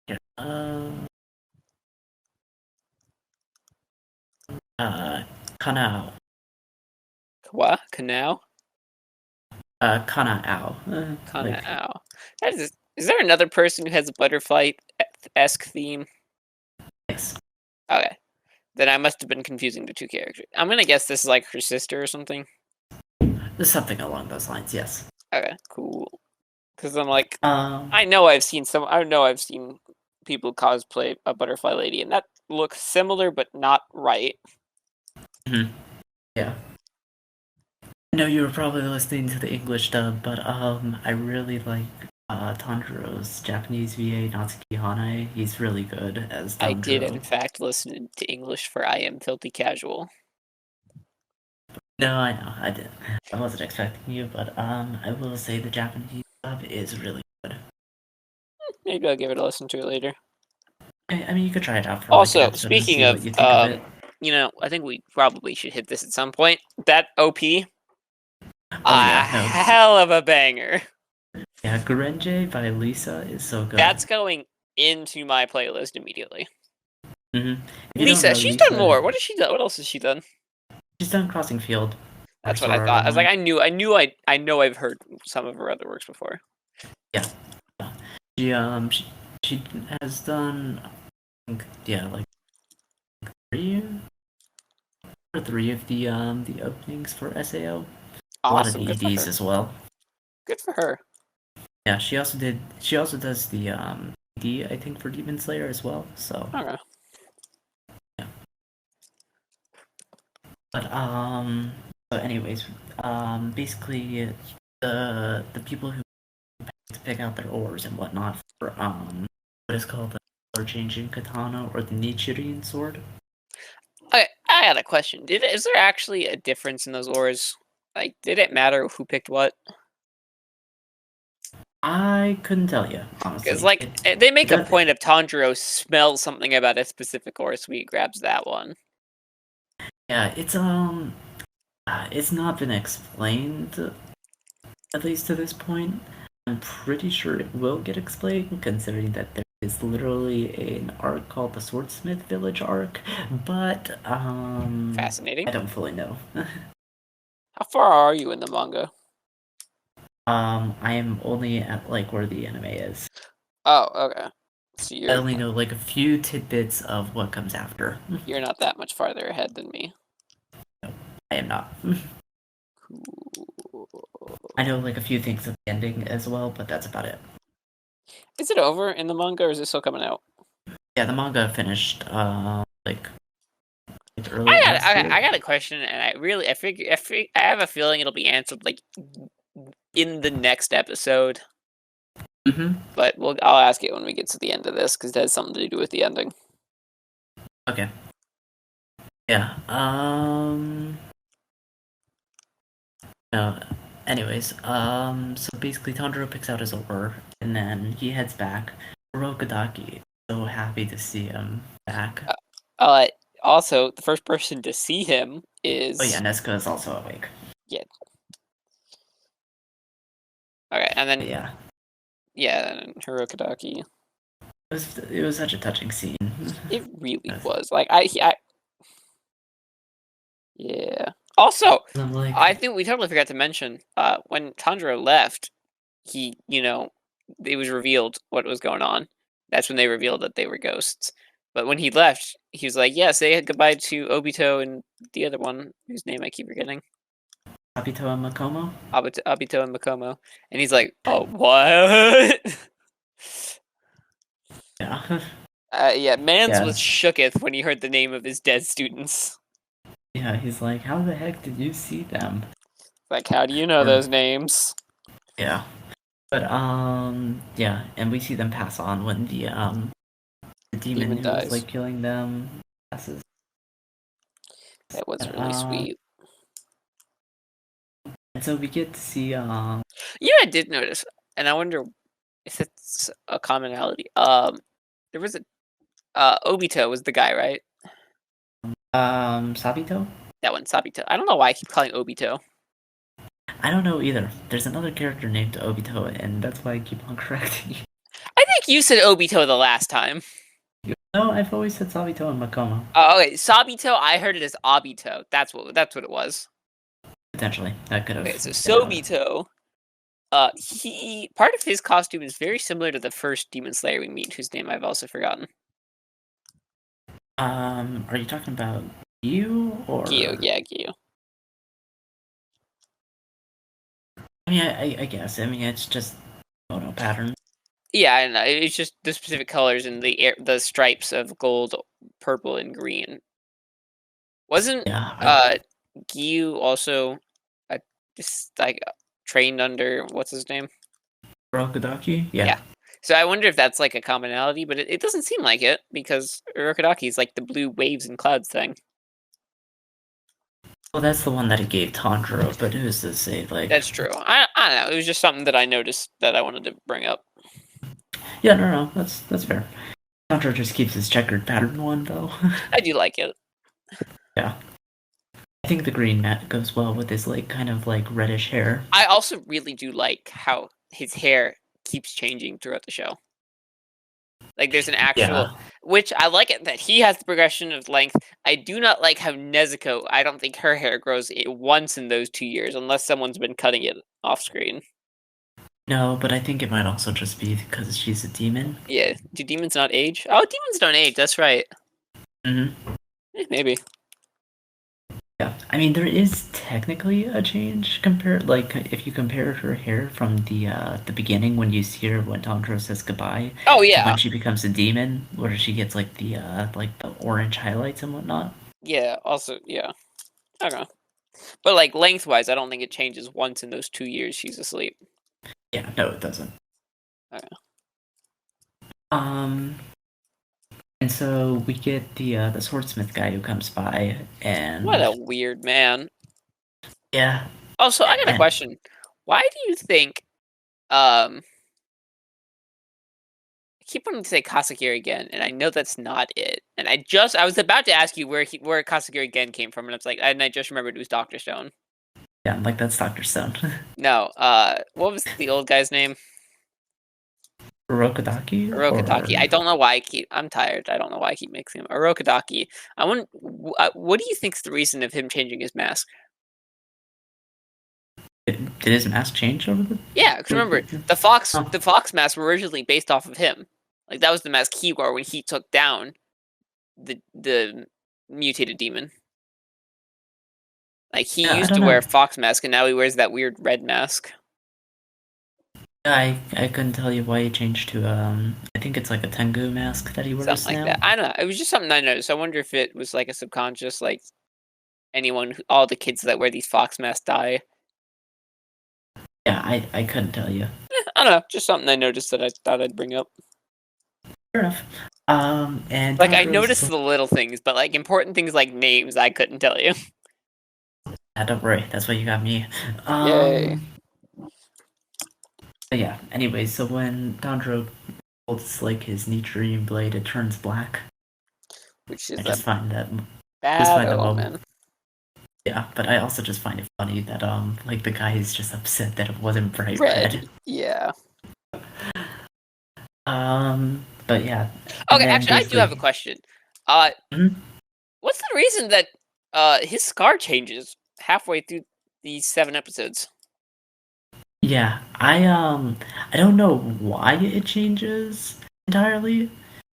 Yeah. Kanao. What? Kanao? Kanao. Like Kanao. Is there another person who has a butterfly-esque theme? yes, Okay. Then I must have been confusing the 2 characters. I'm gonna guess this is like her sister or something. there's something along those lines. Yes. Okay, cool. Because I'm like, Um, I know I've seen people cosplay a butterfly lady, and that looks similar but not right. mhm, yeah. I know you were probably listening to the English dub, but I really like Tanjiro's Japanese VA Natsuki Hanae. He's really good as I did, Tanjiro. in fact, listen to English for I Am Filthy Casual. No, I know, I did. I wasn't expecting you, but I will say the Japanese dub is really good. Maybe I'll give it a listen to it later. I mean, you could try it out for like an Also, episode and speaking see what of, you think of it. I think we probably should hit this at some point. That OP, Oh a yeah, no, hell of a banger. yeah, Gurenje by Lisa is so good. That's going into my playlist immediately. If you don't Lisa, know she's done more. Lisa, What has she done? What else has she done? she's done Crossing Field or That's what I Sword Art thought. I was like, Online. I know I've heard some of her other works before. Yeah, she she has done yeah like three or three of the openings for SAO. A lot of Awesome, the good for EDs her. as well. Good for her. Yeah, she also did. She also does the ED I think for Demon Slayer as well. So Okay. yeah, but so anyways, basically the people who to pick out their ores and whatnot for what is called the color changing katana or the Nichirin sword. Okay, I had a question. Is there actually a difference in those ores? Like, did it matter who picked what? I couldn't tell you Because, honestly. like, they It make a does, point of Tanjiro smells something about a specific ore, so he grabs that one. yeah, it's not been explained at least to this point. I'm pretty sure it will get explained, considering that there is literally an arc called the Swordsmith Village arc, but Fascinating. I don't fully know. How far are you in the manga? I am only at like where the anime is. Oh, okay. So I only know like a few tidbits of what comes after. you're not that much farther ahead than me. No, I am not. Cool. I know like a few things of the ending as well, but that's about it. Is it over in the manga, or is it still coming out? Yeah, the manga finished like early last I year. got a question, and I have a feeling it'll be answered like in the next episode. But I'll ask it when we get to the end of this because it has something to do with the ending. Okay. Yeah. No. Anyways, so basically Tanjiro picks out his ore, and then he heads back. Urokodaki, so happy to see him back. Also, the first person to see him is Oh yeah, Nezuko is also awake. yeah. Okay, and then Yeah, and Hirokodaki. it was such a touching scene. It really was like yeah. Also, I'm like, I think we totally forgot to mention when Tanjiro left, it was revealed what was going on. That's when they revealed that they were ghosts. But when he left, he was like, "Yeah, say goodbye to Obito and the other one whose name I keep forgetting, Abito and Makomo. Obito and Makomo." And he's like, "Oh, what?" Yeah, Yeah, Mans yeah, was shooketh when he heard the name of his dead students. yeah. He's like, how the heck did you see them? Like, how do you know Or those names? yeah, but yeah, and we see them pass on when the demon Demon who was dies. like killing them passes. That was But, really sweet. and so we get to see I did notice, and I wonder if it's a commonality. There was a Obito was the guy, right? Sabito. That one, Sabito. I don't know why I keep calling Obito. I don't know either. There's another character named Obito, and that's why I keep on correcting you. I think you said Obito the last time. No, I've always said Sabito and Makomo. Oh, okay, Sabito. I heard it as Obito. That's what it was. Potentially, that could have. Okay, so Sobito. He part of his costume is very similar to the first Demon Slayer we meet, whose name I've also forgotten. Are you talking about you or? Gyu, yeah, Gyu. I mean, I guess. I mean, it's just kimono pattern. Yeah, and it's just the specific colors and the stripes of gold, purple, and green. Wasn't Yeah, Gyu also uh, just like trained under what's his name? Rokodaki. Yeah. Yeah. So I wonder if that's like a commonality, but it doesn't seem like it because Urokodaki is like the blue waves and clouds thing. Well, that's the one that he gave Tanjiro, but who's to say, like... That's true. I don't know. It was just something that I noticed that I wanted to bring up. Yeah, no, that's fair. Tanjiro just keeps his checkered pattern one, though. I do like it. Yeah. I think the green mat goes well with his, like, kind of, like, reddish hair. I also really do like how his hair keeps changing throughout the show. Like there's an actual, Yeah. which I like it that he has the progression of length. I do not like how Nezuko, I don't think her hair grows once in those 2 years unless someone's been cutting it off screen. No, but I think it might also just be because she's a demon. Yeah, do demons not age? Oh, demons don't age, that's right. Mm-hmm. Maybe. Yeah, I mean there is technically a change compared, like if you compare her hair from the beginning when you see her when Tanjiro says goodbye Oh to when yeah. she becomes a demon, where she gets like the orange highlights and whatnot. Yeah, also, yeah. Okay. But like lengthwise, I don't think it changes once in those 2 years she's asleep. Yeah, no, it doesn't. Okay. Um, and so we get the swordsmith guy who comes by, What and a weird man. yeah, Also, I got a and question. Why do you think I keep wanting to say Kasagiri again, and I know that's not it. And I was about to ask you where Kasagiri again came from, and it's like, and I just remembered it was Doctor Stone. yeah, like that's Doctor Stone. No, what was the old guy's name? Urokodaki Urokodaki. or I don't know why I'm tired. I don't know why I keep mixing him. Urokodaki. I want. What do you think's the reason of him changing his mask? did his mask change over the? Yeah, because remember Oh, the fox masks were originally based off of him. Like that was the mask he wore when he took down the mutated demon. Like he yeah, I used don't to know. wear a fox mask, and now he wears that weird red mask. I couldn't tell you why he changed to I think it's like a Tengu mask that he Something wears like now. that. I don't know. It was just something I noticed. I wonder if it was like a subconscious, like all the kids that wear these fox masks die. Yeah, I couldn't tell you. I don't know. Just something I noticed that I thought I'd bring up. Fair enough. And Like I Tanjiro's noticed the little things, but like important things like names, I couldn't tell you. don't worry, that's why you got me. Yay! But yeah. Anyways, so when Tanjiro holds like his Nichirin blade, it turns black. Which I is a just find that bad moment. omen. Yeah, but I also just find it funny that like the guy is just upset that it wasn't bright red. Yeah. But yeah, and Okay, then actually, I do have a basically, question. Uh, mhm. what's the reason that his scar changes halfway through these 7 episodes? Yeah, I don't know why it changes entirely.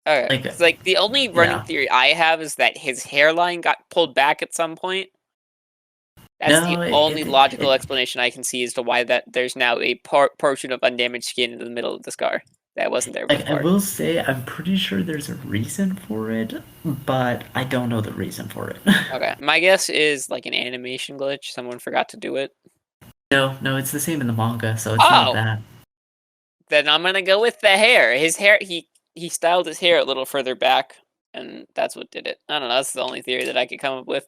Okay, Like, 'cause, like the only running yeah, theory I have is that his hairline got pulled back at some point. That's the no, only logical explanation I can see as to why that there's now a portion of undamaged skin in the middle of the scar that wasn't there like I before. will say I'm pretty sure there's a reason for it, but I don't know the reason for it. Okay, my guess is like an animation glitch. Someone forgot to do it. No, it's the same in the manga, so it's not Oh, that. then I'm gonna go with the hair. His hair, he styled his hair a little further back, and that's what did it. I don't know. That's the only theory that I could come up with.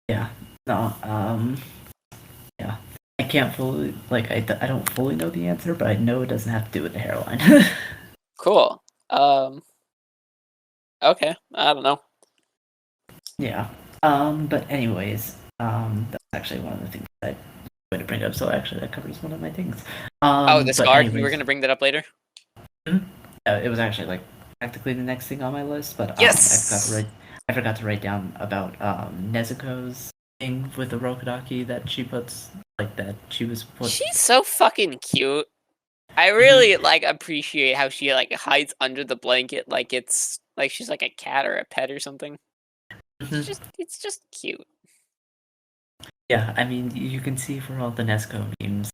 Yeah, no, yeah. I can't fully like I don't fully know the answer, but I know it doesn't have to do with the hairline. Cool. Okay. I don't know. Yeah. But anyways, that's actually one of the things that I'm going to bring up. So actually, that covers one of my things. Oh, the But scar. You were anyways, gonna bring that up later. it was actually like practically the next thing on my list, but Yes. I forgot to write down about Nezuko's thing with the Rokodaki that she puts like that she was put. She's so fucking cute. I Mhm, really like appreciate how she like hides under the blanket like it's like she's like a cat or a pet or something. mhm. It's just cute. Yeah, I mean you can see for all the Nezuko memes,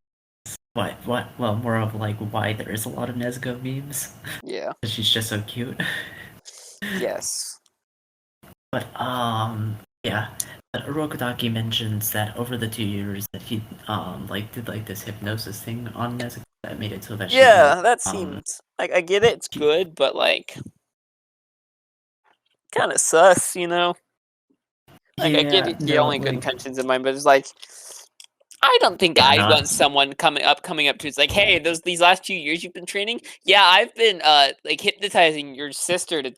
what? Well, more of like why there is a lot of Nezuko memes Yeah. because she's just so cute. Yes. But yeah. But Urokodaki mentions that over the 2 years that he like did like this hypnosis thing on Nezuko that made it so that she would Yeah, that seems like I get it. It's she, good, but like kind of sus, you know. Like I get yeah, it. You no, only good like intentions in mind, but it's like I don't think yeah, I not want someone coming up to it's like, hey, these last 2 years you've been training. Yeah, I've been like hypnotizing your sister to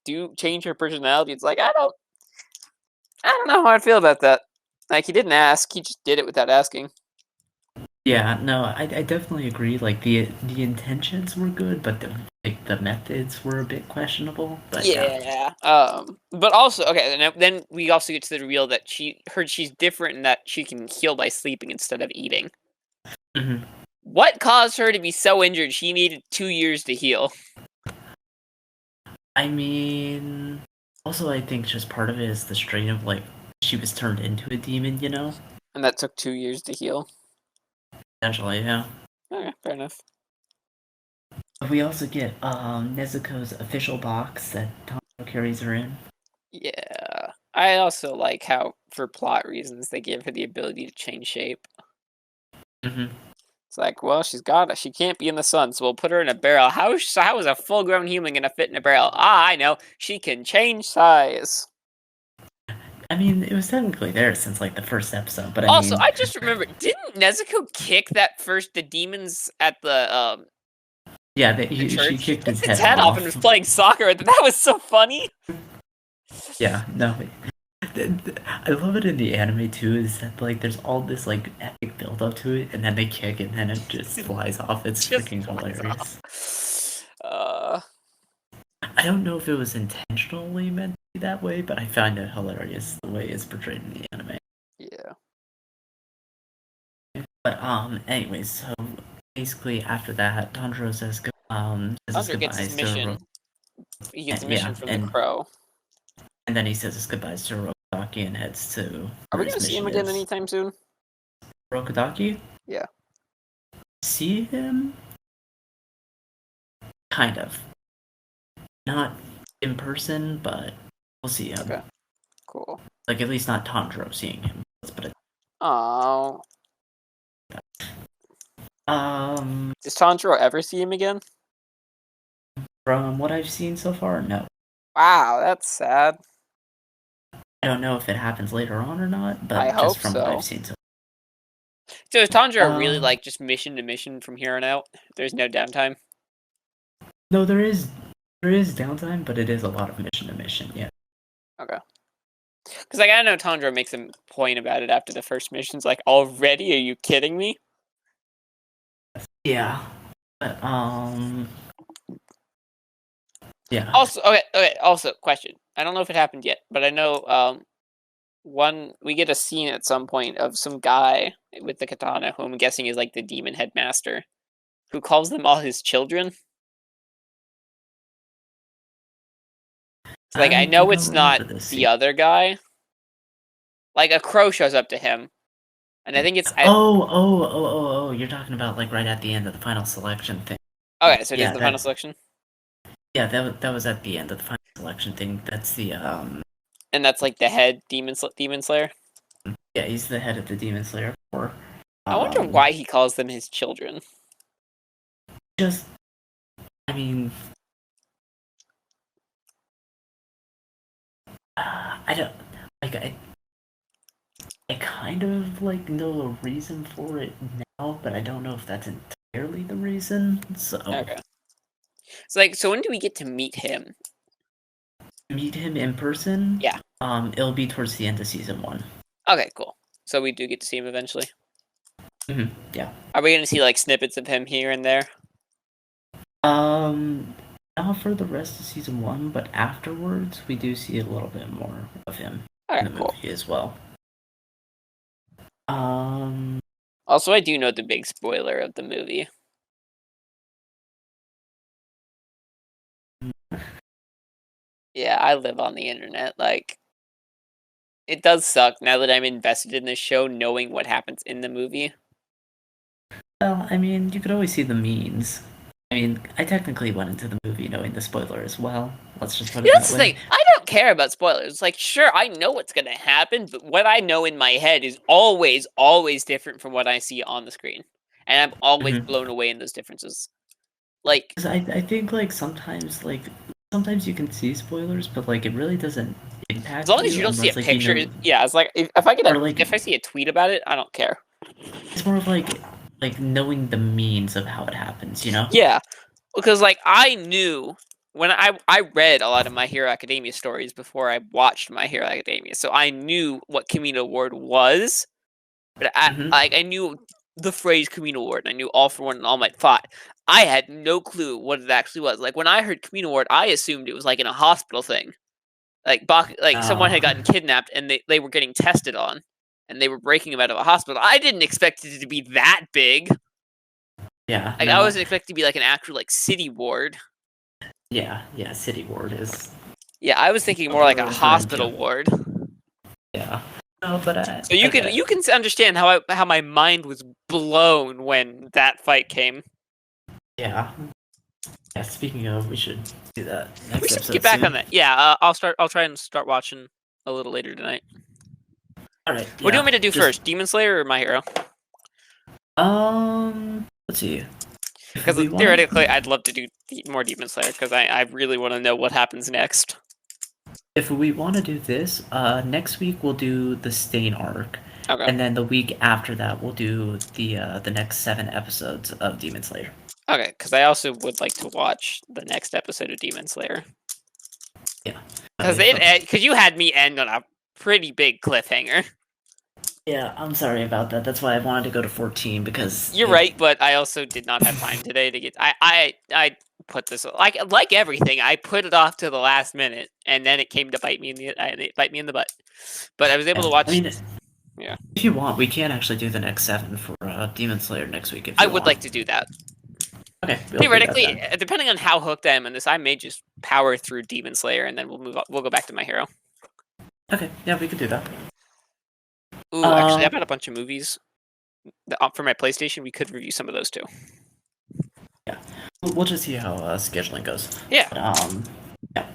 do change her personality. It's like I don't know how I feel about that. Like he didn't ask, he just did it without asking. yeah, no, I definitely agree. Like the intentions were good, but the methods were a bit questionable. But yeah. Yeah. But also, okay, then we also get to the reveal that she's different and that she can heal by sleeping instead of eating. Mhm. What caused her to be so injured she needed 2 years to heal? I mean, also I think just part of it is the strain of like she was turned into a demon, you know? And that took 2 years to heal. Essentially, yeah. Okay, fair enough. We also get Nezuko's official box that Tanjiro carries her in. Yeah. I also like how, for plot reasons, they gave her the ability to change shape. Mm-hmm. It's like, well, she can't be in the sun, so we'll put her in a barrel. How is a full-grown human gonna fit in a barrel? Ah, I know. She can change size. I mean, it was technically there since like the first episode, but I Also, mean, I just remember, didn't Nezuko kick the demons at yeah, the she church? She kicked his kicked its head head off and was off. playing soccer. That was so funny. Yeah, no, I love it in the anime too. Is that like there's all this like epic build up to it, and then they kick, and then it just flies off. It's Just freaking flies hilarious. off. I don't know if it was intentionally meant to be that way, but I find it hilarious the way it's portrayed in the anime. Yeah. But anyways, so basically after that, Tanjiro says his Thunder gets his goodbyes to mission. He gets a mission yeah, from the crow. and then he says his goodbyes to Rokodaki and heads to Are where we his gonna see him mission again is. anytime soon? Rokodaki, Yeah. see him, kind of, not in person, but we'll see him. Okay. Cool. Like at least not Tanjiro seeing him. Let's put it. Oh. Um, Does Tanjiro ever see him again? from what I've seen so far, no. Wow, that's sad. I don't know if it happens later on or not, I but just hope from what I've so. seen so. So is Tanjiro really Uh, like just mission to mission from here on out? There's no downtime? no, there is downtime, but it is a lot of mission to mission. Yeah. Okay. Because like I know Tanjiro makes a point about it after the first mission's like, already? Are you kidding me? Yeah. But yeah. Also, okay. Also, question. I don't know if it happened yet, but I know we get a scene at some point of some guy with the katana, who I'm guessing is like the demon headmaster, who calls them all his children. So, like I I know don't it's not remember this the scene. other guy. Like a crow shows up to him, and I think it's You're talking about like right at the end of the final selection thing. okay. So it is Yeah, the final selection, that was at the end of the final selection thing. That's the and that's like the head demon slayer. yeah, he's the head of the Demon Slayer Corps. I wonder Um, why he calls them his children. just I mean, I don't like I kind of like know a reason for it now, but I don't know if that's entirely the reason. So Okay. So when do we get to meet him? meet him in person. Yeah. It'll be towards the end of season one. Okay, cool. So we do get to see him eventually. Yeah. Are we going to see like snippets of him here and there? Um, Not for the rest of season one, but afterwards we do see a little bit more of him in Okay, the cool. movie as well. Um, Also, I do know the big spoiler of the movie. Yeah, I live on the internet. Like, it does suck now that I'm invested in this show, knowing what happens in the movie. Well, I mean, you could always see the means. I mean, I technically went into the movie knowing the spoiler as well. Let's just put it Yeah, that that's the way. thing. I don't care about spoilers. Like, sure, I know what's gonna happen, but what I know in my head is always, always different from what I see on the screen, and I'm always Mhm. blown away in those differences. Like, 'Cause I think sometimes you can see spoilers, but like it really doesn't as impact long as you you don't see a unless like you picture, know, yeah, it's like if I get or like if I see a tweet about it, I don't care. it's more of like knowing the means of how it happens, you know? Yeah, because like I knew when I read a lot of My Hero Academia stories before I watched My Hero Academia, so I knew what Camino Ward was, but Hmm. I knew the phrase Camino Ward, and I knew All for One and All Might fought. I had no clue what it actually was. Like when I heard Camino Ward, I assumed it was like in a hospital thing. Like someone had Oh, gotten kidnapped and they were getting tested on, and they were breaking him out of a hospital. I didn't expect it to be that big. yeah, Like I no, wasn't expecting to be like an actual like city ward. yeah. City Ward is Yeah, I was thinking more what like we're a referring to. hospital ward. Yeah, no, but So I get you it. can understand how my mind was blown when that fight came. Yeah, yeah. Speaking of, we should do that We next should get episode back on soon. that. Yeah, I'll start. I'll try and start watching a little later tonight. All right, What do you yeah. want me to do Just first, Demon Slayer or My Hero? let's see. If Because we want to, theoretically, I'd love to do more Demon Slayer because I really want to know what happens next. if we want to do this, next week we'll do the Stain arc, Okay. and then the week after that we'll do the next 7 episodes of Demon Slayer. Okay, because I also would like to watch the next episode of Demon Slayer. Yeah. Because you had me end on a pretty big cliffhanger. Yeah, I'm sorry about that. That's why I wanted to go to 14 because You're right, but I also did not have time today to get. I put this like everything. I put it off to the last minute, and then it came to bite me in the butt. But I was able yeah, to I watch. mean, Yeah, if you want, we can actually do the next 7 for Demon Slayer next week if I you would want. like to do that. Okay, we'll do that Theoretically, then. depending on how hooked I am in this, I may just power through Demon Slayer, and then we'll move on. We'll go back to My Hero. Okay, yeah, we could do that. Ooh, actually, I've Um, got a bunch of movies for my PlayStation. We could review some of those too. yeah, we'll just see how scheduling goes. Yeah. But,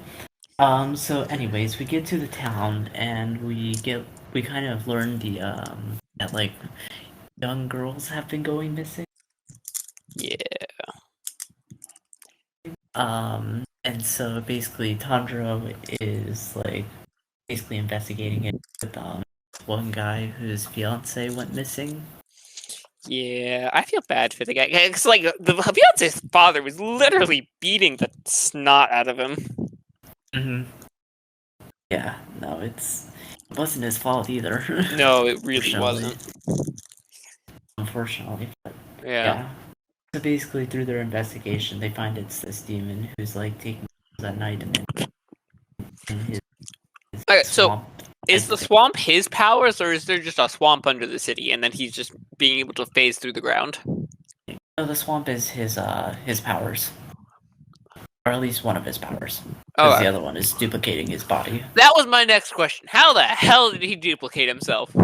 yeah. So anyways, we get to the town and we kind of learn that like young girls have been going missing. Yeah. And so basically Tanjiro is like basically investigating it with one guy whose fiance went missing. Yeah, I feel bad for the guy. It's like the fiance's father was literally beating the snot out of him. Hmm. Yeah, no, it wasn't his fault either. No, it really Unfortunately. wasn't. Unfortunately, but Yeah. yeah. So basically, through their investigation, they find it's this demon who's like taking at night and in his Okay, so swamp. is the swamp his powers, or is there just a swamp under the city, and then he's just being able to phase through the ground? No, the swamp is his powers, or at least one of his powers, because the Okay. other one is duplicating his body. That was my next question. How the hell did he duplicate himself?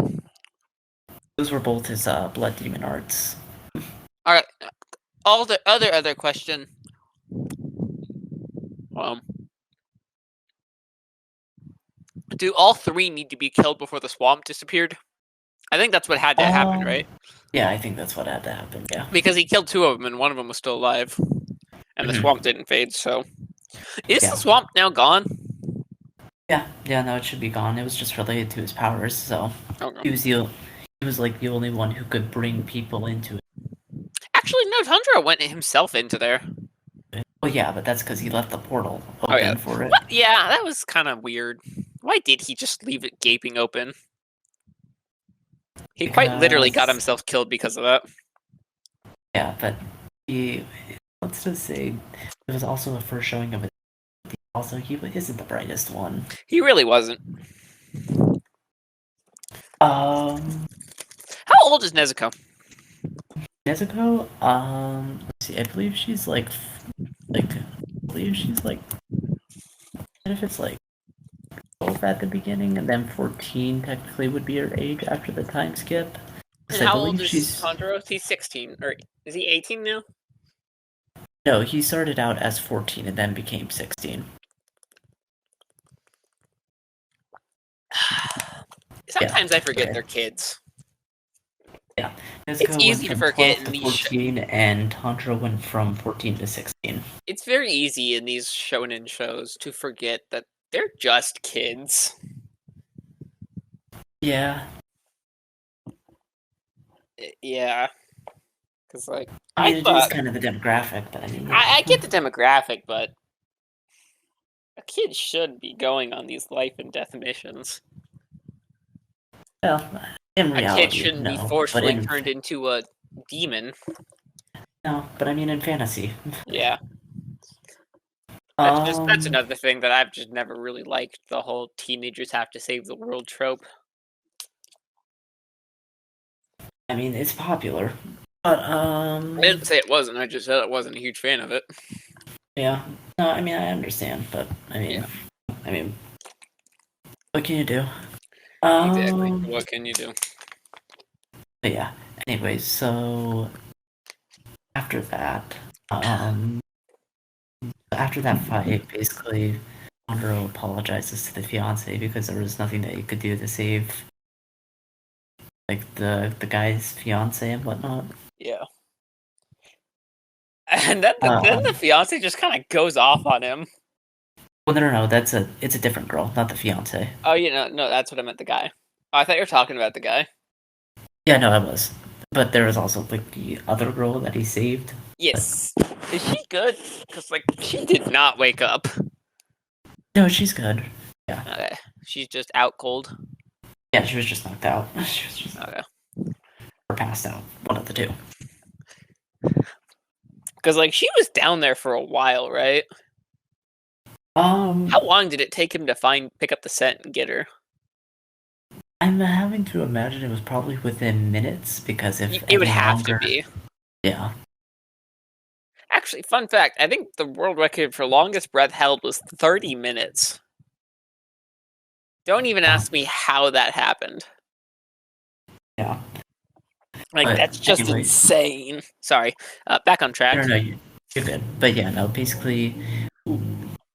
Those were both his blood demon arts. All right. All the other question. Um, do all three need to be killed before the swamp disappeared? I think that's what had to happen, right? Yeah, I think that's what had to happen. Yeah. Because he killed two of them, and one of them was still alive, and the swamp didn't fade. So, is Yeah. the swamp now gone? Yeah. No, it should be gone. It was just related to his powers, so Okay. he was like the only one who could bring people into it. Actually, no. Tundra went himself into there. Well, yeah, but that's because he left the portal Oh yeah. open for it. What? Yeah, that was kind of weird. Why did he just leave it gaping open? He quite literally got Because himself killed because of that. yeah, but he let's just say it was also the first showing of it. Also, he isn't the brightest one. He really wasn't. Um, How old is Nezuko? Nezuko. Let's see. I believe she's I believe she's like. And if it's like 12 at the beginning, and then 14 technically would be her age after the time skip. And I how old believe is she's Tanjiro? He's 16, or is he 18 now? no, he started out as 14 and then became 16. Yeah, Sometimes I forget right. they're kids. Yeah, It's Nezuko went easy to from forget 12 in to these. 14, and Tanjiro went from 14 to 16. It's very easy in these shonen shows to forget that they're just kids. Yeah, Yeah, because like I I mean, it is thought kind of the demographic, but I mean, I get the demographic, but a kid should be going on these life and death missions. well, in A kid reality, shouldn't be no. But forcefully in turned into a demon. no, but I mean in fantasy. Yeah, that's Um, another thing that I've just never really liked, the whole teenagers have to save the world trope. I mean it's popular, but I didn't say it wasn't. I just said I wasn't a huge fan of it. yeah. No, I mean I understand, but Yeah, I mean, what can you do? exactly. Um, What can you do? but yeah. Anyways, so after that, um, after that fight, basically, Andro apologizes to the fiance because there was nothing that he could do to save like the guy's fiance and whatnot. Yeah, and then the Um, fiance just kind of goes off on him. well, no, it's a different girl, not the fiance. Oh, no, that's what I meant. The guy. Oh, I thought you were talking about the guy. Yeah, no, I was, but there was also like the other girl that he saved. But Yes. Is she good? Because like she did not wake up. no, she's good. Yeah, Okay, she's just out cold. yeah, she was just knocked out. She was just Okay. or passed out. One of the two. Because like she was down there for a while, right? Um, How long did it take him to pick up the scent and get her? I'm having to imagine it was probably within minutes because if It would any have to longer, be. yeah. Actually, fun fact: I think the world record for longest breath held was 30 minutes. Don't even Yeah, ask me how that happened. yeah. Like But that's just anyway, insane. Sorry. Back on I don't track. know. You're good. But yeah, no. Basically,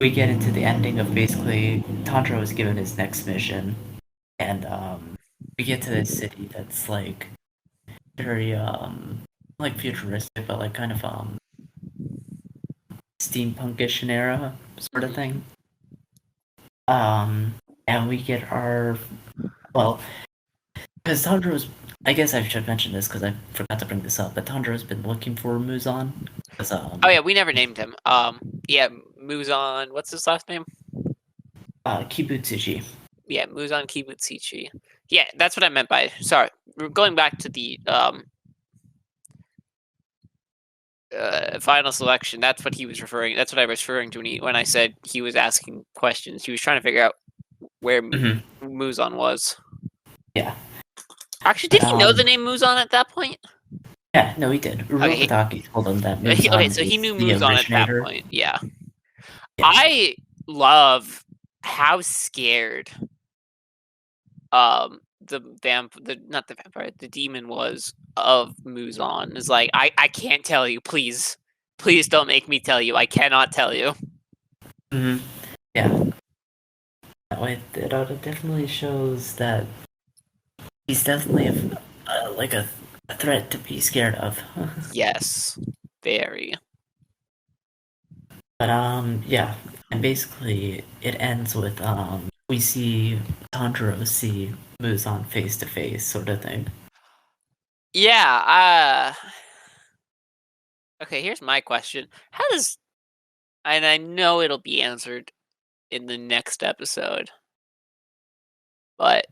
we get into the ending of basically Tanjiro is given his next mission, and we get to this city that's like very like futuristic, but like kind of steampunkish in era sort of Mhm. thing. And we get our well, because Tanjiro's. I guess I should mention this because I forgot to bring this up. But Tanjiro's been looking for Muzan because Oh yeah, we never named him. Yeah, Muzan. What's his last name? Kibutsuji. Yeah, Muzan Kibutsuchi. Yeah, that's what I meant by. Sorry, going back to the final selection. That's what he was referring. That's what I was referring to when I said he was asking questions. He was trying to figure out where Mm-hmm. Muzan was. Yeah. Actually, But did he know the name Muzan at that point? yeah, no, he did. Okay, Urotaki told him that okay, Muzan so he is knew the Muzan at that originator. point. Yeah, Yeah. I love how scared the not the vampire, the demon was of Muzan. Is like I can't tell you, please don't make me tell you. I cannot tell you. Mm-hmm. Yeah. That way, it definitely shows that he's definitely like a threat to be scared of. Yes, very. But yeah, and basically it ends with we see Tanjiro see Muzan face to face, sort of thing. Yeah. Okay. Here's my question: How does and I know it'll be answered in the next episode, but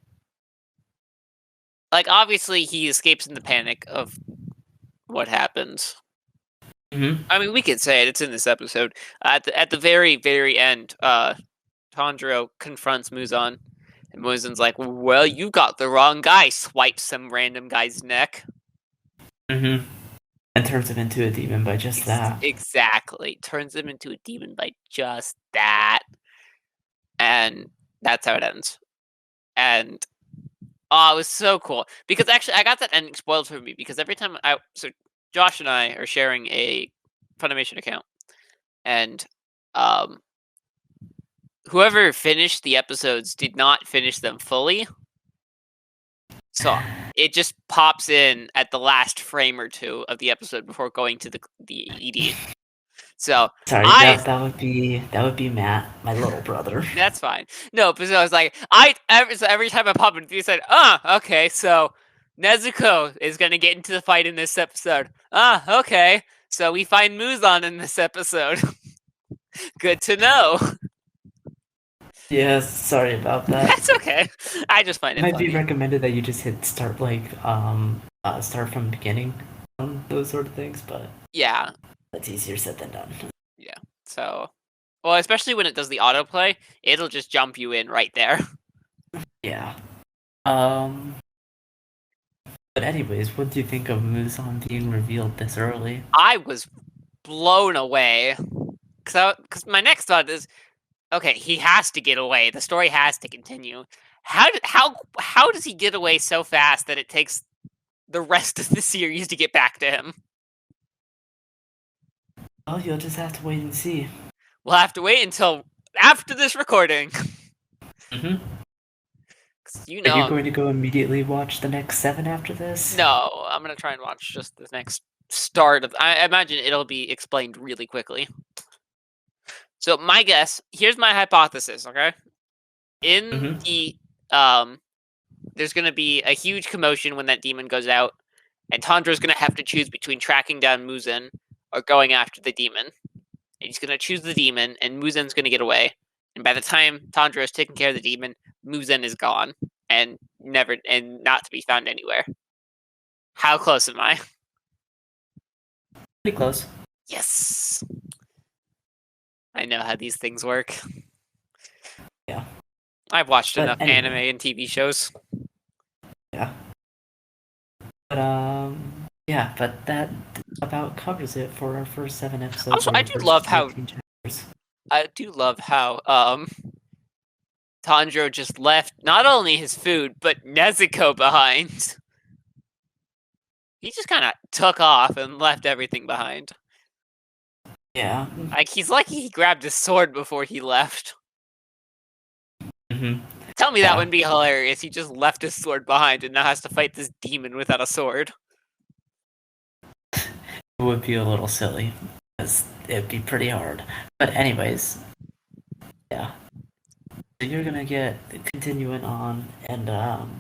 like obviously he escapes in the panic of what happens. Mm-hmm. I mean, we could say it. It's in this episode. At the very end, Tanjiro confronts Muzan, and Muzan's like, "Well, you got the wrong guy." Swipes some random guy's neck. Mm-hmm. And turns him into a demon by just that. Exactly. Turns him into a demon by just that, and that's how it ends. And Oh, it was so cool because actually I got that ending spoiled for me because every time Josh and I are sharing a Funimation account, and um, whoever finished the episodes did not finish them fully, so it just pops in at the last frame or two of the episode before going to the ED. So Sorry, I that would be Matt, my little brother. that's fine. No, but so I was like, every time I pop into, you said, okay, so Nezuko is gonna get into the fight in this episode. Okay, so we find Muzan in this episode. Good to know. Yes, sorry about that. That's okay. I just find It it might be funny. recommended that you just hit start start from the beginning on those sort of things, but Yeah, that's easier said than done. yeah. So, well, especially when it does the autoplay, it'll just jump you in right there. Yeah. Um but anyways, what do you think of Muzan being revealed this early? I was blown away because my next thought is, okay, he has to get away. The story has to continue. How does he get away so fast that it takes the rest of the series to get back to him? Well, you'll just have to wait and see. We'll have to wait until after this recording. Mm-hmm. You Are you know, going to go immediately watch the next 7 after this? no, I'm gonna try and watch just the next start of. I imagine it'll be explained really quickly. So my guess, here's my hypothesis. Okay, in the there's gonna be a huge commotion when that demon goes out, and Tandra's gonna have to choose between tracking down Muzan or going after the demon. And he's gonna choose the demon, and Muzan's gonna get away. And by the time Tandra has taken care of the demon, Muzan is gone and not to be found anywhere. How close am I? Pretty close. Yes. I know how these things work. Yeah. I've watched But enough anyway. anime and TV shows. Yeah. But yeah, but that about covers it for our first 7 episodes. Also, I do love how chapters. Tanjiro just left not only his food but Nezuko behind. He just kind of took off and left everything behind. Yeah. Like, he's lucky he grabbed his sword before he left. Mm-hmm. Tell me that wouldn't be hilarious. He just left his sword behind and now has to fight this demon without a sword. It would be a little silly, because it'd be pretty hard. But anyways, yeah. So you're gonna get continuing on, and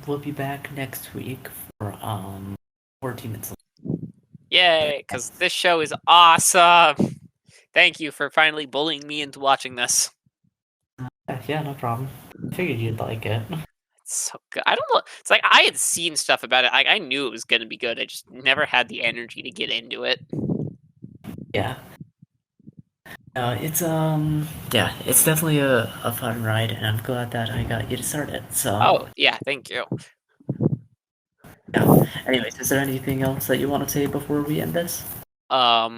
we'll be back next week for 14 minutes. Yay, because this show is awesome. Thank you for finally bullying me into watching this. Yeah, no problem. I figured you'd like it. It's so good. I don't know. It's like I had seen stuff about it. I knew it was going to be good. I just never had the energy to get into it. Yeah. It's it's definitely a fun ride, and I'm glad that I got you to start it. So. Oh yeah, thank you. Yeah. Anyways, is there anything else that you want to say before we end this? I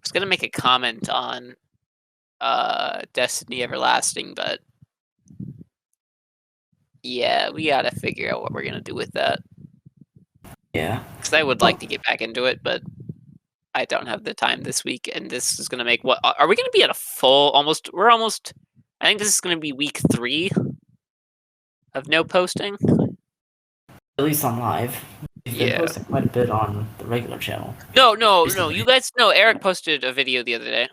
was gonna make a comment on Destiny Everlasting, but yeah, we gotta figure out what we're gonna do with that. Yeah. Because I would like to get back into it, but I don't have the time this week, and this is gonna make what? Are we gonna be at a full? We're almost. I think this is gonna be week 3 of no posting. At least on live. You've been Yeah. posting quite a bit on the regular channel. No. You guys know Eric posted a video the other day.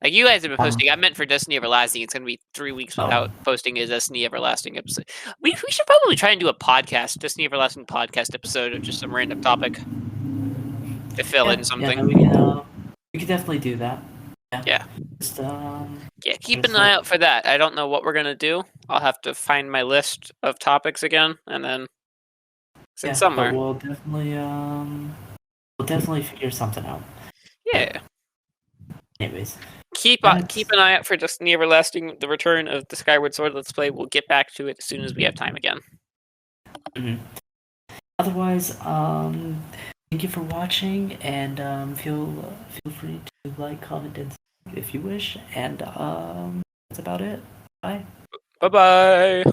Like, you guys have been posting. I meant for Destiny Everlasting. It's going to be 3 weeks without posting a Destiny Everlasting episode. We should probably try and do a podcast, Destiny Everlasting podcast episode of just some random topic to fill in something. Yeah, we can definitely do that. Yeah. Just, yeah, keep an eye out for that. I don't know what we're going to do. I'll have to find my list of topics again, and then it's somewhere. But we'll definitely figure something out. Yeah. Anyways. Keep an eye out for Destiny Everlasting, the return of the Skyward Sword Let's Play. We'll get back to it as soon as we have time again. Mm-hmm. Otherwise, thank you for watching, and feel free to like, comment, and if you wish, and that's about it. Bye. Bye bye.